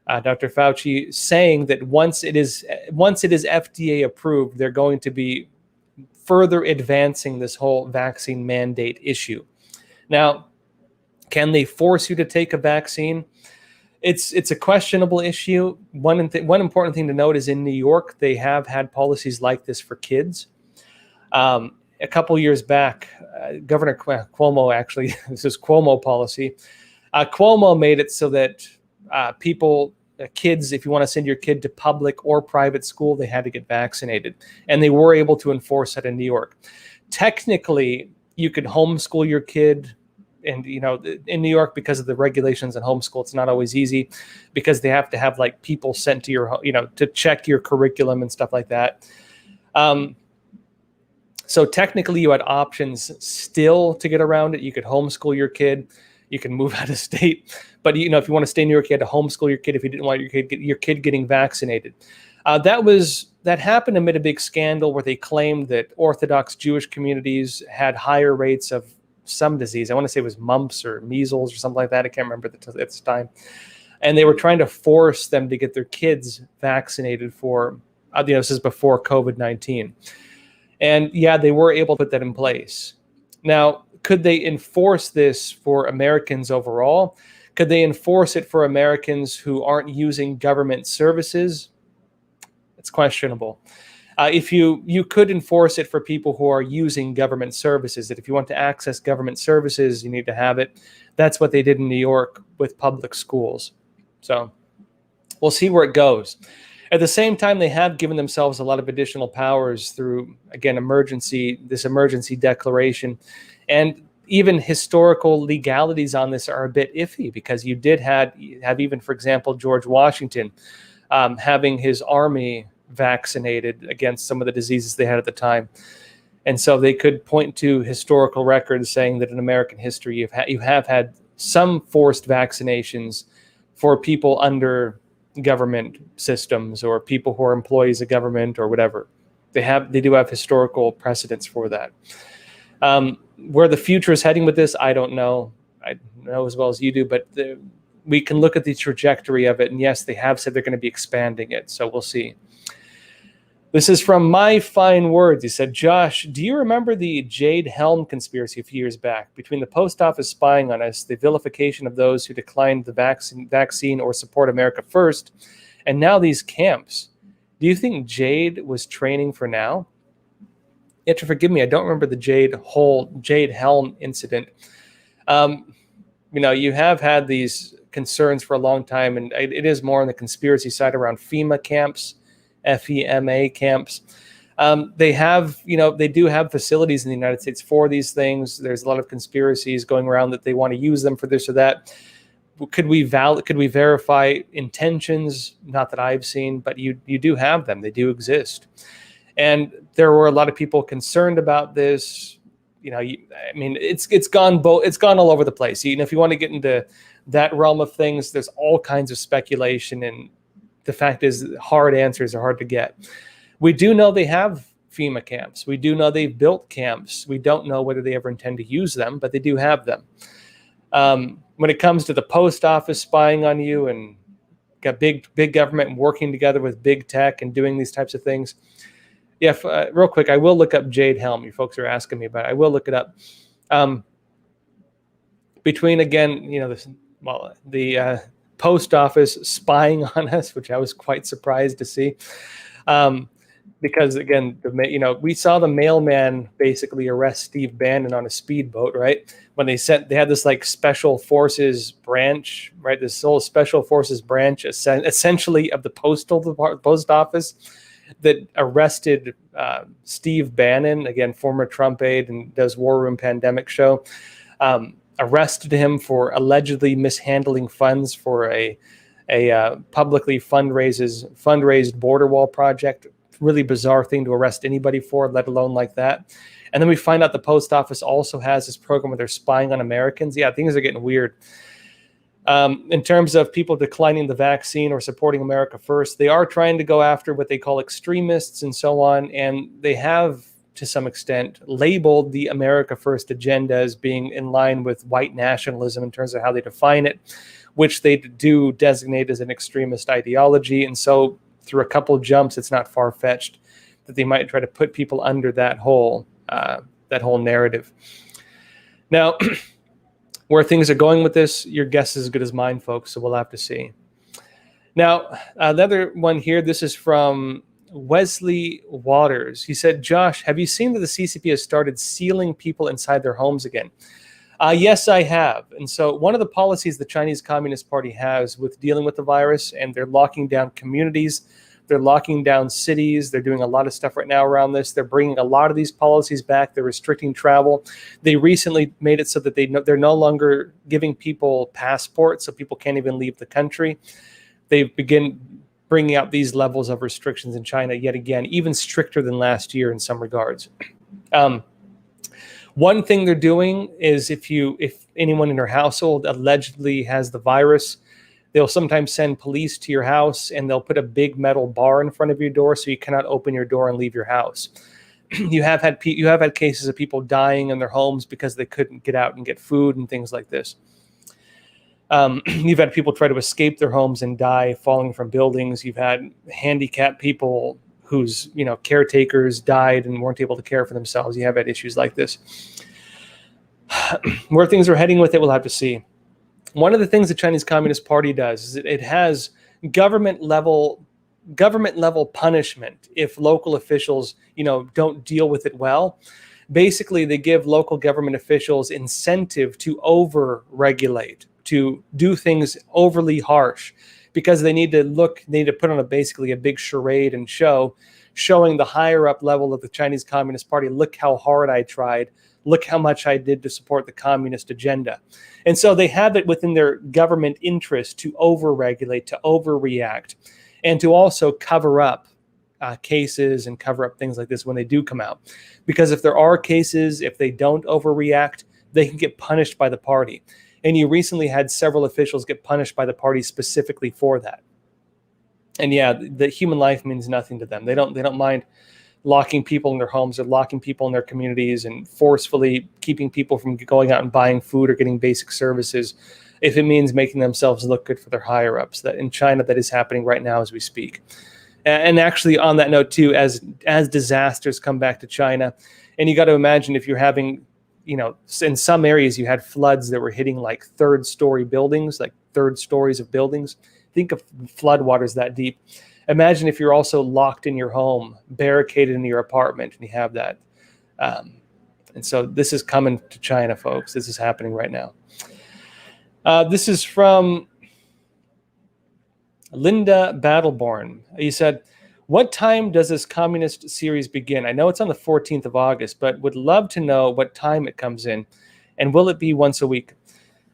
Dr. Fauci, saying that once it is FDA approved, they're going to be further advancing this whole vaccine mandate issue. Now, can they force you to take a vaccine? It's a questionable issue. One important thing to note is in New York, they have had policies like this for kids. A couple years back, Governor Cuomo, actually, this is Cuomo policy. Cuomo made it so that kids, if you want to send your kid to public or private school, they had to get vaccinated. And they were able to enforce that in New York. Technically, you could homeschool your kid. And, in New York, because of the regulations on homeschool, it's not always easy because they have to have like people sent to your, to check your curriculum and stuff like that. So technically you had options still to get around it. You could homeschool your kid. You can move out of state. But, if you want to stay in New York, you had to homeschool your kid if you didn't want your kid getting vaccinated. That happened amid a big scandal where they claimed that Orthodox Jewish communities had higher rates of some disease. I want to say it was mumps or measles or something like that. I can't remember at the time. And they were trying to force them to get their kids vaccinated for, this is before COVID-19. And yeah, they were able to put that in place. Now, could they enforce this for Americans overall? Could they enforce it for Americans who aren't using government services? It's questionable. If you could enforce it for people who are using government services, that if you want to access government services, you need to have it. That's what they did in New York with public schools. So we'll see where it goes. At the same time, they have given themselves a lot of additional powers through, again, this emergency declaration. And even historical legalities on this are a bit iffy because you have even, for example, George Washington having his army vaccinated against some of the diseases they had at the time. And so they could point to historical records saying that in American history, you have had some forced vaccinations for people under government systems or people who are employees of government or whatever. They do have historical precedents for that. Where the future is heading with this, I don't know. I know as well as you do, but we can look at the trajectory of it. And yes, they have said they're going to be expanding it. So we'll see. This is from My Fine Words. He said, Josh, do you remember the Jade Helm conspiracy a few years back between the post office spying on us, the vilification of those who declined the vaccine or support America first, and now these camps? Do you think Jade was training for now? You have to forgive me. I don't remember the Jade Helm incident. You have had these concerns for a long time, and it is more on the conspiracy side around FEMA camps. FEMA camps. They do have facilities in the United States for these things. There's a lot of conspiracies going around that they want to use them for this or that. Could we verify intentions? Not that I've seen, but you do have them. They do exist. And there were a lot of people concerned about this. It's gone all over the place. If you want to get into that realm of things, there's all kinds of speculation, and the fact is hard answers are hard to get. We do know they have FEMA camps. We do know they've built camps. We don't know whether they ever intend to use them, but they do have them. When it comes to the post office spying on you and got big government working together with big tech and doing these types of things. Yeah, real quick, I will look up Jade Helm. You folks are asking me about it. I will look it up. between, again, the post office spying on us, which I was quite surprised to see. Because again, we saw the mailman basically arrest Steve Bannon on a speedboat, right? When they had this like special forces branch, right? This whole special forces branch, essentially of the post office, that arrested Steve Bannon, again, former Trump aide and does War Room Pandemic show, arrested him for allegedly mishandling funds for a publicly fundraised border wall project. Really bizarre thing to arrest anybody for, let alone like that. And then we find out the post office also has this program where they're spying on Americans. Yeah, things are getting weird. In terms of people declining the vaccine or supporting America First, they are trying to go after what they call extremists and so on. And they have, to some extent, labeled the America First agenda as being in line with white nationalism in terms of how they define it, which they do designate as an extremist ideology. And so through a couple of jumps, it's not far-fetched that they might try to put people under that whole narrative. Now, where things are going with this, your guess is as good as mine, folks, so we'll have to see. Now, another one here, this is from Wesley Waters. He said, Josh, have you seen that the CCP has started sealing people inside their homes again? Yes, I have. And so one of the policies the Chinese Communist Party has with dealing with the virus, and they're locking down communities, they're locking down cities, they're doing a lot of stuff right now around this. They're bringing a lot of these policies back. They're restricting travel. They recently made it so that they're no longer giving people passports, so people can't even leave the country. They begin bringing out these levels of restrictions in China yet again, even stricter than last year in some regards. One thing they're doing is if anyone in your household allegedly has the virus, they'll sometimes send police to your house and they'll put a big metal bar in front of your door so you cannot open your door and leave your house. You have had cases of people dying in their homes because they couldn't get out and get food and things like this. You've had people try to escape their homes and die falling from buildings. You've had handicapped people whose caretakers died and weren't able to care for themselves. You have had issues like this. Where things are heading with it, we'll have to see. One of the things the Chinese Communist Party does is it has government level punishment if local officials don't deal with it well. Basically, they give local government officials incentive to over-regulate, to do things overly harsh, because they need to put on basically a big charade and showing the higher up level of the Chinese Communist Party, look how hard I tried, look how much I did to support the communist agenda. And so they have it within their government interest to over-regulate, to overreact, and to also cover up cases and cover up things like this when they do come out. Because if there are cases, if they don't overreact, they can get punished by the party. And you recently had several officials get punished by the party specifically for that. And yeah, the human life means nothing to them. They don't mind locking people in their homes or locking people in their communities and forcefully keeping people from going out and buying food or getting basic services if it means making themselves look good for their higher ups. That in China, that is happening right now as we speak. And actually on that note too, as disasters come back to China, and you got to imagine if you're having, in some areas you had floods that were hitting like third stories of buildings. Think of floodwaters that deep. Imagine if you're also locked in your home, barricaded in your apartment, and you have that. And so this is coming to China, folks. This is happening right now. This is from Linda Battleborn. He said, what time does this communist series begin? I know it's on the 14th of August, but would love to know what time it comes in. And will it be once a week?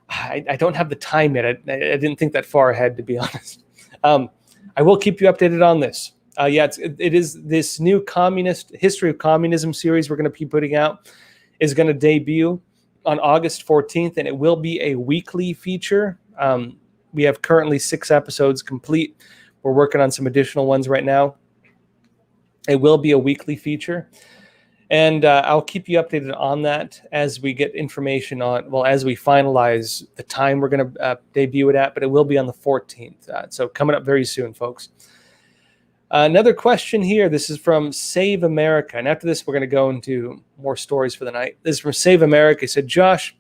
I don't have the time yet. I didn't think that far ahead, to be honest. I will keep you updated on this. It is this new history of communism series we're going to be putting out is going to debut on August 14th, and it will be a weekly feature. We have currently 6 episodes complete. We're working on some additional ones right now. It will be a weekly feature. And I'll keep you updated on that as we get information as we finalize the time we're going to debut it at, but it will be on the 14th. So coming up very soon, folks. Another question here. This is from Save America. And after this, we're going to go into more stories for the night. This is from Save America. He said, Josh,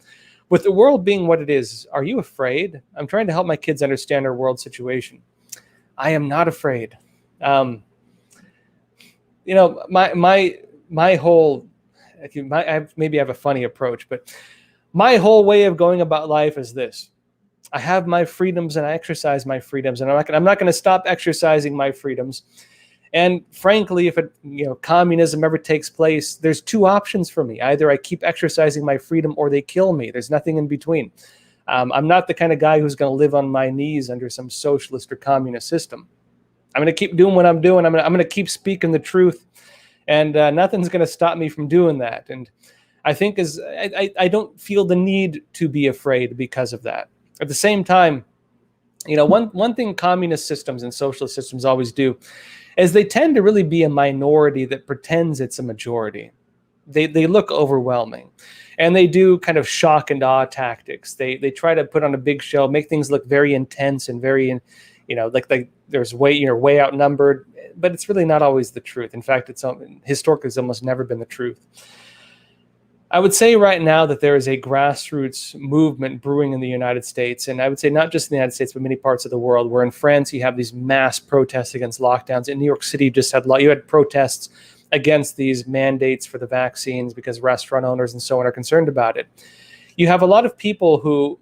With the world being what it is, are you afraid? I'm trying to help my kids understand our world situation. I am not afraid. My whole, maybe I have a funny approach, but my whole way of going about life is this. I have my freedoms and I exercise my freedoms, and I'm not going to stop exercising my freedoms. And frankly, if communism ever takes place, there's two options for me. Either I keep exercising my freedom or they kill me. There's nothing in between. I'm not the kind of guy who's going to live on my knees under some socialist or communist system. I'm going to keep doing what I'm doing. I'm going to keep speaking the truth, and nothing's going to stop me from doing that. And I think I don't feel the need to be afraid because of that. At the same time, one thing communist systems and socialist systems always do is they tend to really be a minority that pretends it's a majority. They look overwhelming, and they do kind of shock and awe tactics. They try to put on a big show, make things look very intense and very, like there's way outnumbered, but it's really not always the truth. In fact, historically it's almost never been the truth. I would say right now that there is a grassroots movement brewing in the United States, and I would say not just in the United States, but many parts of the world, where in France you have these mass protests against lockdowns. In New York City, you had protests against these mandates for the vaccines because restaurant owners and so on are concerned about it. You have a lot of people who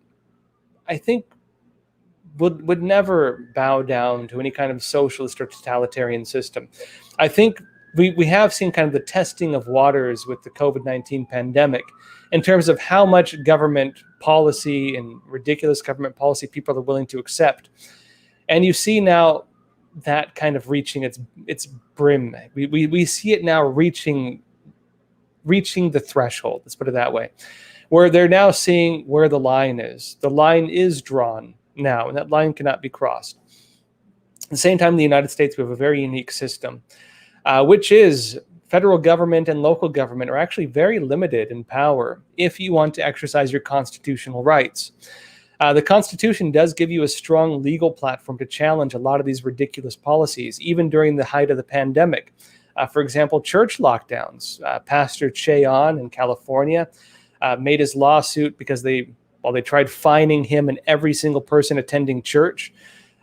I think would never bow down to any kind of socialist or totalitarian system. I think we have seen kind of the testing of waters with the COVID-19 pandemic in terms of how much government policy and ridiculous government policy people are willing to accept. And you see now that kind of reaching its brim. We see it now reaching the threshold, let's put it that way, where they're now seeing where the line is. The line is drawn now, and that line cannot be crossed. At the same time, in the United States, we have a very unique system, which is federal government and local government are actually very limited in power if you want to exercise your constitutional rights. The Constitution does give you a strong legal platform to challenge a lot of these ridiculous policies, even during the height of the pandemic. For example, church lockdowns. Pastor Cheon in California made his lawsuit because they tried fining him and every single person attending church.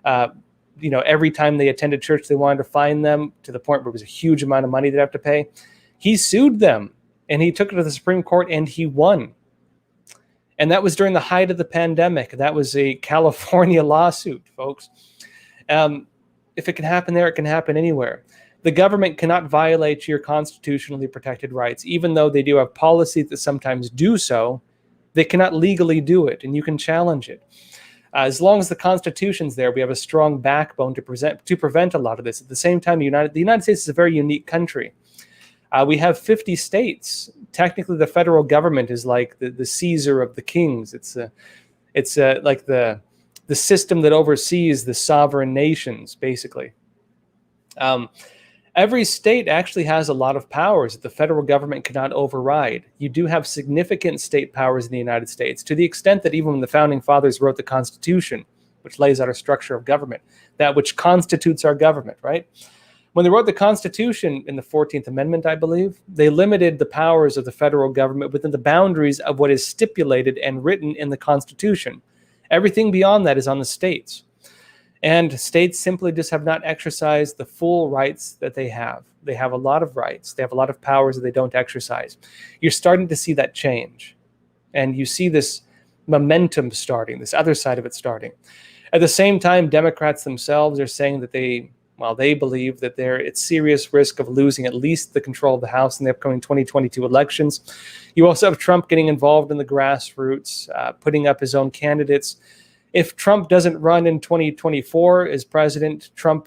Every time they attended church, they wanted to fine them to the point where it was a huge amount of money they'd have to pay. He sued them, and he took it to the Supreme Court, and he won. And that was during the height of the pandemic. That was a California lawsuit, folks. If it can happen there, it can happen anywhere. The government cannot violate your constitutionally protected rights, even though they do have policies that sometimes do so. They cannot legally do it, and you can challenge it. As long as the Constitution's there, we have a strong backbone to prevent a lot of this. At the same time, the United States is a very unique country. We have 50 states. Technically, the federal government is like the Caesar of the kings. It's like the system that oversees the sovereign nations, basically. Every state actually has a lot of powers that the federal government cannot override. You do have significant state powers in the United States, to the extent that even when the Founding Fathers wrote the Constitution, which lays out our structure of government, that which constitutes our government, right? When they wrote the Constitution in the 14th Amendment, I believe, they limited the powers of the federal government within the boundaries of what is stipulated and written in the Constitution. Everything beyond that is on the states. And states simply just have not exercised the full rights that they have. They have a lot of rights. They have a lot of powers that they don't exercise. You're starting to see that change. And you see this momentum starting, this other side of it starting. At the same time, Democrats themselves are saying that they believe that they're at serious risk of losing at least the control of the House in the upcoming 2022 elections. You also have Trump getting involved in the grassroots, putting up his own candidates. If Trump doesn't run in 2024 as president, Trump,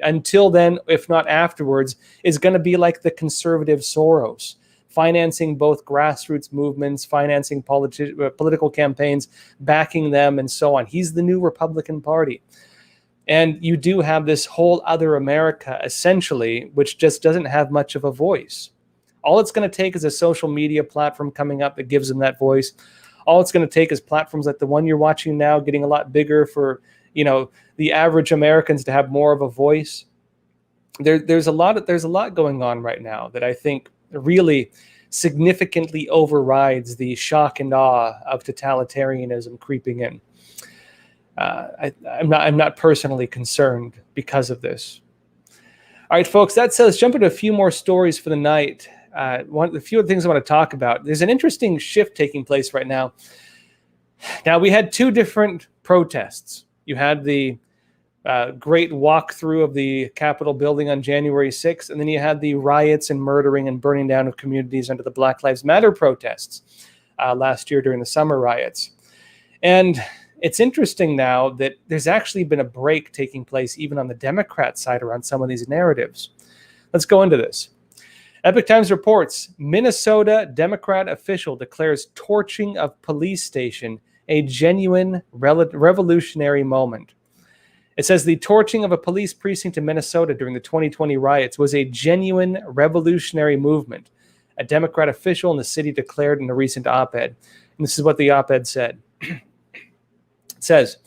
until then, if not afterwards, is going to be like the conservative Soros, financing both grassroots movements, financing political campaigns, backing them, and so on. He's the new Republican Party. And you do have this whole other America, essentially, which just doesn't have much of a voice. All it's going to take is a social media platform coming up that gives them that voice. All it's going to take is platforms like the one you're watching now getting a lot bigger for, the average Americans to have more of a voice. There's a lot going on right now that I think really significantly overrides the shock and awe of totalitarianism creeping in. I'm not personally concerned because of this. All right, folks, that said, let's jump into a few more stories for the night. A few of the things I want to talk about. There's an interesting shift taking place right now. Now, we had two different protests. You had the great walkthrough of the Capitol building on January 6th, and then you had the riots and murdering and burning down of communities under the Black Lives Matter protests last year during the summer riots. And it's interesting now that there's actually been a break taking place even on the Democrat side around some of these narratives. Let's go into this. Epoch Times reports, Minnesota Democrat official declares torching of police station a genuine revolutionary moment. It says the torching of a police precinct in Minnesota during the 2020 riots was a genuine revolutionary movement, a Democrat official in the city declared in a recent op-ed. And this is what the op-ed said. It says,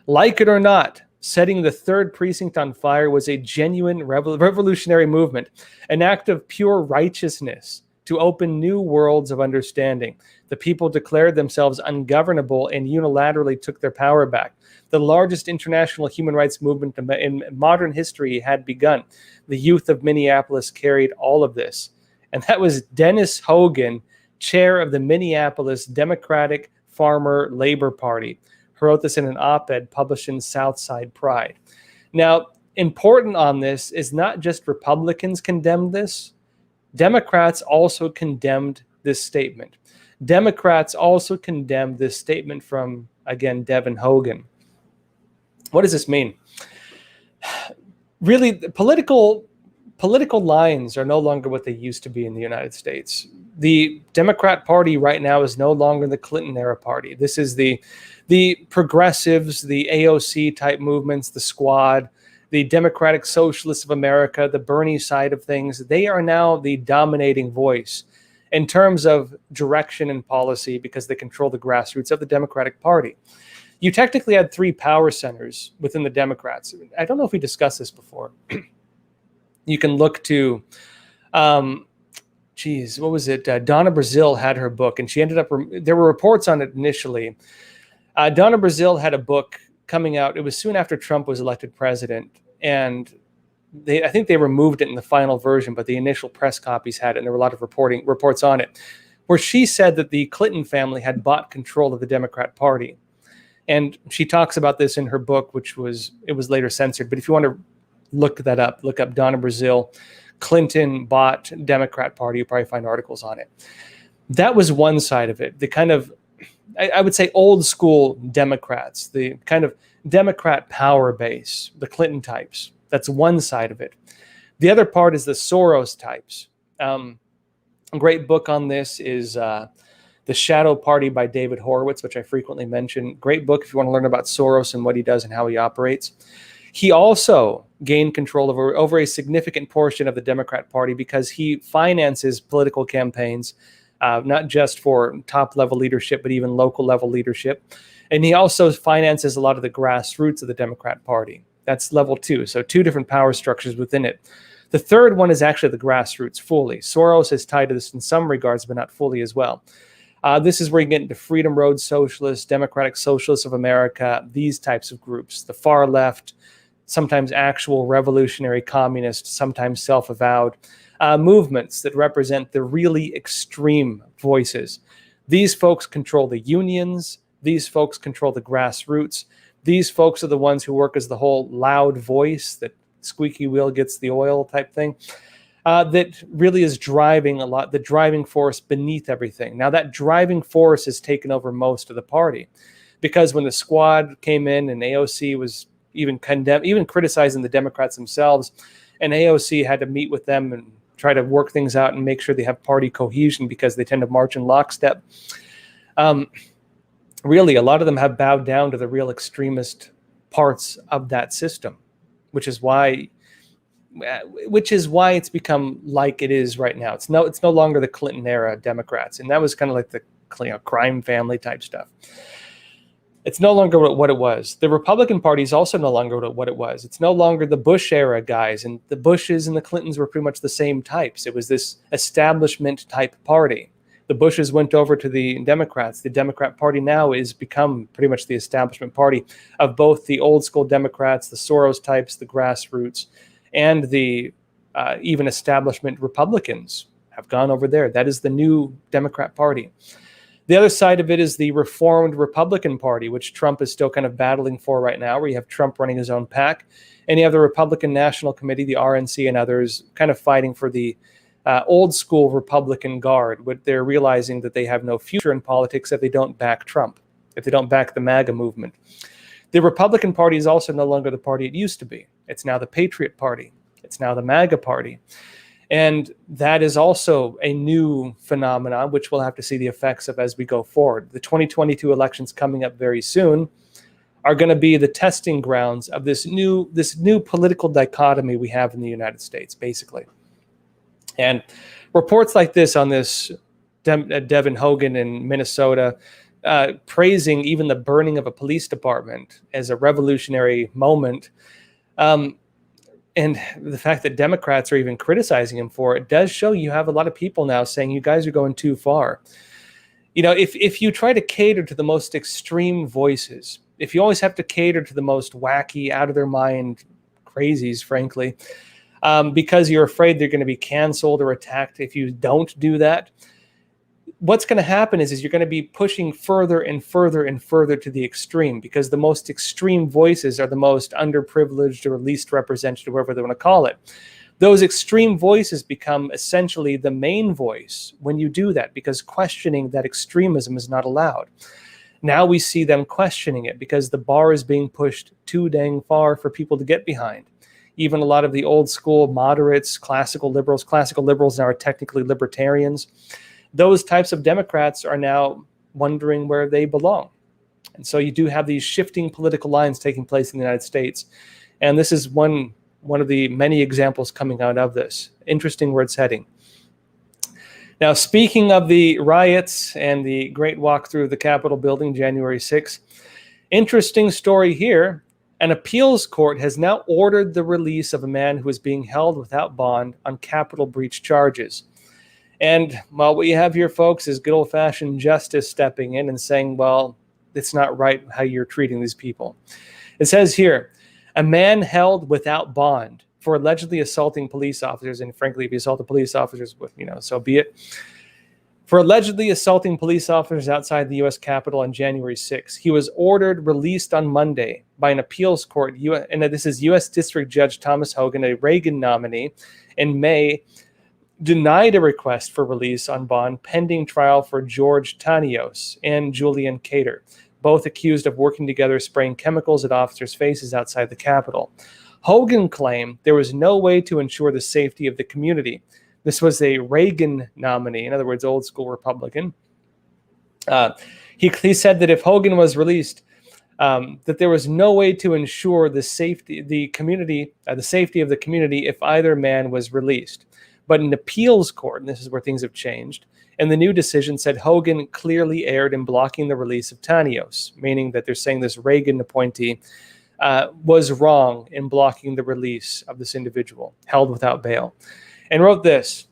like it or not, setting the 3rd precinct on fire was a genuine revolutionary movement, an act of pure righteousness to open new worlds of understanding. The people declared themselves ungovernable and unilaterally took their power back. The largest international human rights movement in modern history had begun. The youth of Minneapolis carried all of this. And that was Dennis Hogan, chair of the Minneapolis Democratic Farmer Labor Party, who wrote this in an op-ed published in Southside Pride. Now, important on this is not just Republicans condemned this. Democrats also condemned this statement. Democrats also condemned this statement from, again, Devin Hogan. What does this mean? Really, political lines are no longer what they used to be in the United States. The Democrat Party right now is no longer the Clinton-era party. This is the progressives, the AOC type movements, the Squad, the Democratic Socialists of America, the Bernie side of things. They are now the dominating voice in terms of direction and policy because they control the grassroots of the Democratic Party. You technically had 3 power centers within the Democrats. I don't know if we discussed this before. You can look to, what was it? Donna Brazile had her book, and she ended up, there were reports on it initially. Donna Brazile had a book coming out. It was soon after Trump was elected president, and I think they removed it in the final version, but the initial press copies had it, and there were a lot of reports on it, where she said that the Clinton family had bought control of the Democrat Party. And she talks about this in her book, it was later censored. But if you want to look that up, look up Donna Brazile, Clinton bought Democrat Party, you probably find articles on it. That was one side of it. The kind of, I would say, old school Democrats, the kind of Democrat power base, the Clinton types. That's one side of it. The other part is the Soros types. A great book on this is The Shadow Party by David Horowitz, which I frequently mention. Great book if you want to learn about Soros and what he does and how he operates. He also gained control over a significant portion of the Democrat Party because he finances political campaigns, not just for top-level leadership, but even local-level leadership. And he also finances a lot of the grassroots of the Democrat Party. That's level 2, so 2 different power structures within it. The third one is actually the grassroots fully. Soros is tied to this in some regards, but not fully as well. This is where you get into Freedom Road Socialists, Democratic Socialists of America, these types of groups, the far left, sometimes actual revolutionary communists, sometimes self-avowed movements that represent the really extreme voices. These folks control the unions. These folks control the grassroots. These folks are the ones who work as the whole loud voice that squeaky wheel gets the oil type thing. That really is driving a lot, the driving force beneath everything. Now that driving force has taken over most of the party because when the Squad came in and AOC was even criticizing the Democrats themselves, and AOC had to meet with them and try to work things out and make sure they have party cohesion because they tend to march in lockstep. Really, a lot of them have bowed down to the real extremist parts of that system, which is why it's become like it is right now. It's no longer the Clinton era Democrats, and that was kind of like the crime family type stuff. It's no longer what it was. The Republican Party is also no longer what it was. It's no longer the Bush era guys, and the Bushes and the Clintons were pretty much the same types. It was this establishment type party. The Bushes went over to the Democrats. The Democrat Party now is become pretty much the establishment party of both the old school Democrats, the Soros types, the grassroots, and the even establishment Republicans have gone over there. That is the new Democrat Party. The other side of it is the reformed Republican Party, which Trump is still kind of battling for right now, where you have Trump running his own pack, and you have the Republican National Committee, the RNC, and others kind of fighting for the old school Republican Guard, but they're realizing that they have no future in politics if they don't back Trump, if they don't back the MAGA movement. The Republican Party is also no longer the party it used to be. It's now the Patriot Party. It's now the MAGA Party. And that is also a new phenomenon, which we'll have to see the effects of as we go forward. The 2022 elections coming up very soon are going to be the testing grounds of this new political dichotomy we have in the United States, basically. And reports like this on this Devin Hogan in Minnesota, praising even the burning of a police department as a revolutionary moment, and the fact that Democrats are even criticizing him for it does show you have a lot of people now saying you guys are going too far. You know, if you try to cater to the most extreme voices, if you always have to cater to the most wacky, out of their mind crazies, frankly, because you're afraid they're going to be canceled or attacked if you don't do that, what's going to happen is you're going to be pushing further and further and further to the extreme, because the most extreme voices are the most underprivileged or least represented, whatever they want to call it. Those extreme voices become essentially the main voice when you do that, because questioning that extremism is not allowed. Now we see them questioning it because the bar is being pushed too dang far for people to get behind. Even a lot of the old school moderates, classical liberals now are technically libertarians. Those types of Democrats are now wondering where they belong. And so you do have these shifting political lines taking place in the United States. And this is one of the many examples coming out of this. Interesting where it's heading. Now, speaking of the riots and the Great Walk through the Capitol building, January 6th, interesting story here. An appeals court has now ordered the release of a man who is being held without bond on Capitol breach charges. And well, what you have here, folks, is good old-fashioned justice stepping in and saying, well, it's not right how you're treating these people. It says here, a man held without bond for allegedly assaulting police officers, and frankly, if he assaulted police officers, so be it. For allegedly assaulting police officers outside the U.S. Capitol on January 6th, he was ordered released on Monday by an appeals court, and this is U.S. District Judge Thomas Hogan, a Reagan nominee, in May, denied a request for release on bond pending trial for George Tanios and Julian Cater, both accused of working together spraying chemicals at officers' faces outside the Capitol. Hogan claimed there was no way to ensure the safety of the community. This was a Reagan nominee, in other words, old school Republican. He said that if Hogan was released, that there was no way to ensure the safety of the community if either man was released. But an appeals court, and this is where things have changed, and the new decision said Hogan clearly erred in blocking the release of Tanios, meaning that they're saying this Reagan appointee was wrong in blocking the release of this individual held without bail, and wrote this.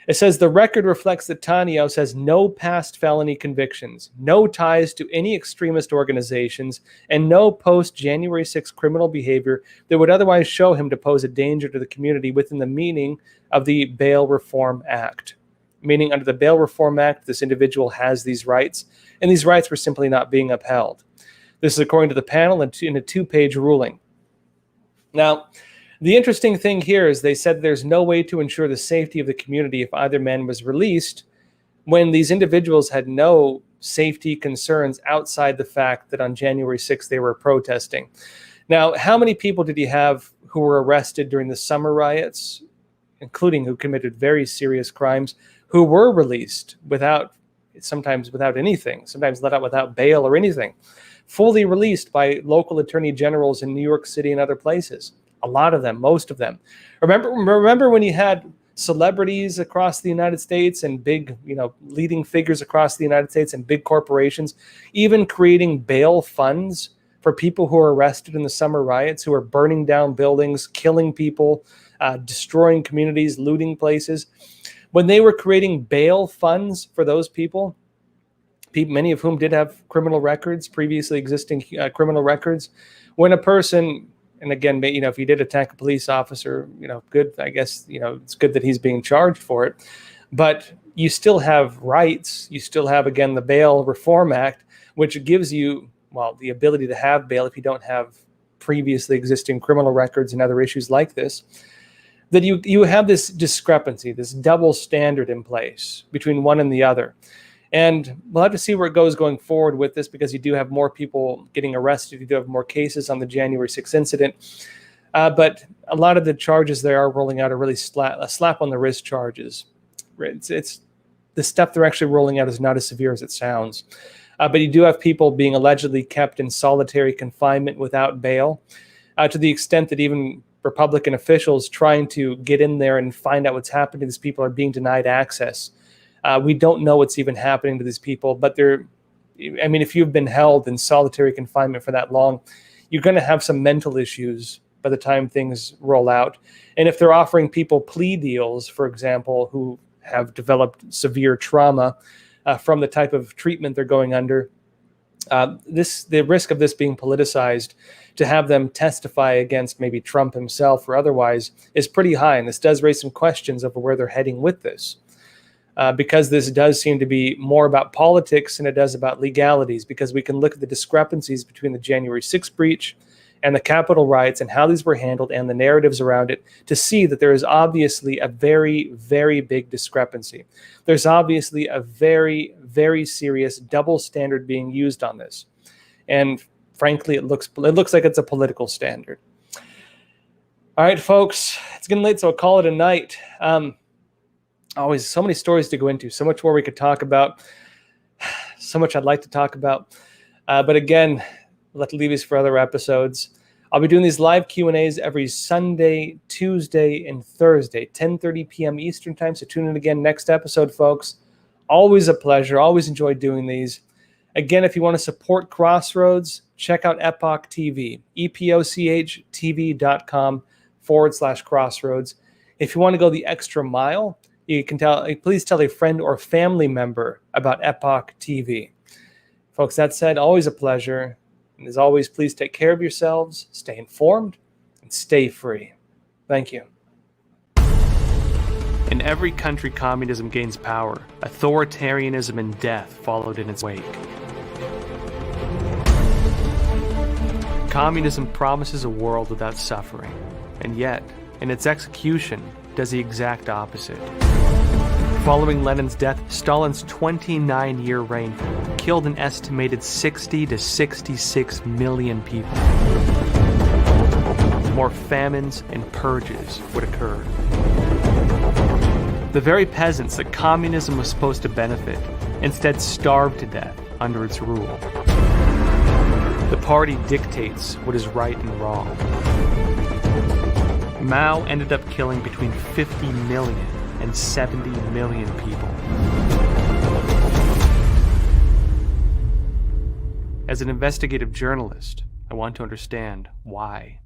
It says, the record reflects that Tanios has no past felony convictions, no ties to any extremist organizations, and no post-January 6th criminal behavior that would otherwise show him to pose a danger to the community within the meaning of the Bail Reform Act. Meaning under the Bail Reform Act, this individual has these rights, and these rights were simply not being upheld. This is according to the panel in a two-page ruling. Now, the interesting thing here is they said there's no way to ensure the safety of the community if either man was released, when these individuals had no safety concerns outside the fact that on January 6th they were protesting. Now, how many people did he have who were arrested during the summer riots, including who committed very serious crimes, who were released sometimes without anything, sometimes let out without bail or anything, fully released by local attorney generals in New York City and other places? A lot of them, most of them. Remember when you had celebrities across the United States and big, leading figures across the United States and big corporations, even creating bail funds for people who are arrested in the summer riots, who are burning down buildings, killing people, destroying communities, looting places. When they were creating bail funds for those people, many of whom did have criminal records, previously existing criminal records, when a person, and again, if you did attack a police officer, good, I guess, it's good that he's being charged for it, but you still have rights. You still have, again, the Bail Reform Act, which gives you, the ability to have bail if you don't have previously existing criminal records and other issues like this, that you have this discrepancy, this double standard in place between one and the other. And we'll have to see where it goes going forward with this, because you do have more people getting arrested. You do have more cases on the January 6th incident. But a lot of the charges they are rolling out are really a slap on the wrist charges. It's the stuff they're actually rolling out is not as severe as it sounds. But you do have people being allegedly kept in solitary confinement without bail, to the extent that even Republican officials trying to get in there and find out what's happening to these people are being denied access. We don't know what's even happening to these people, but if you've been held in solitary confinement for that long, you're going to have some mental issues by the time things roll out. And if they're offering people plea deals, for example, who have developed severe trauma from the type of treatment they're going under, the risk of this being politicized to have them testify against maybe Trump himself or otherwise is pretty high. And this does raise some questions over where they're heading with this. Because this does seem to be more about politics than it does about legalities, because we can look at the discrepancies between the January 6th breach and the Capitol riots and how these were handled and the narratives around it to see that there is obviously a very, very big discrepancy. There's obviously a very, very serious double standard being used on this. And frankly, it looks like it's a political standard. All right, folks, it's getting late, so I'll call it a night. Always so many stories to go into, so much more we could talk about, so much I'd like to talk about. But again, we'll have to leave these for other episodes. I'll be doing these live Q&As every Sunday, Tuesday, and Thursday, 10:30 p.m. Eastern time. So tune in again next episode, folks. Always a pleasure. Always enjoy doing these. Again, if you want to support Crossroads, check out Epoch TV, epochtv.com/Crossroads. If you want to go the extra mile, please tell a friend or family member about Epoch TV. Folks, that said, always a pleasure. And as always, please take care of yourselves, stay informed, and stay free. Thank you. In every country communism gains power, authoritarianism and death followed in its wake. Communism promises a world without suffering, and yet, in its execution, does the exact opposite. Following Lenin's death, Stalin's 29-year reign killed an estimated 60 to 66 million people. More famines and purges would occur. The very peasants that communism was supposed to benefit instead starved to death under its rule. The party dictates what is right and wrong. Mao ended up killing between 50 million and 70 million people. As an investigative journalist, I want to understand why.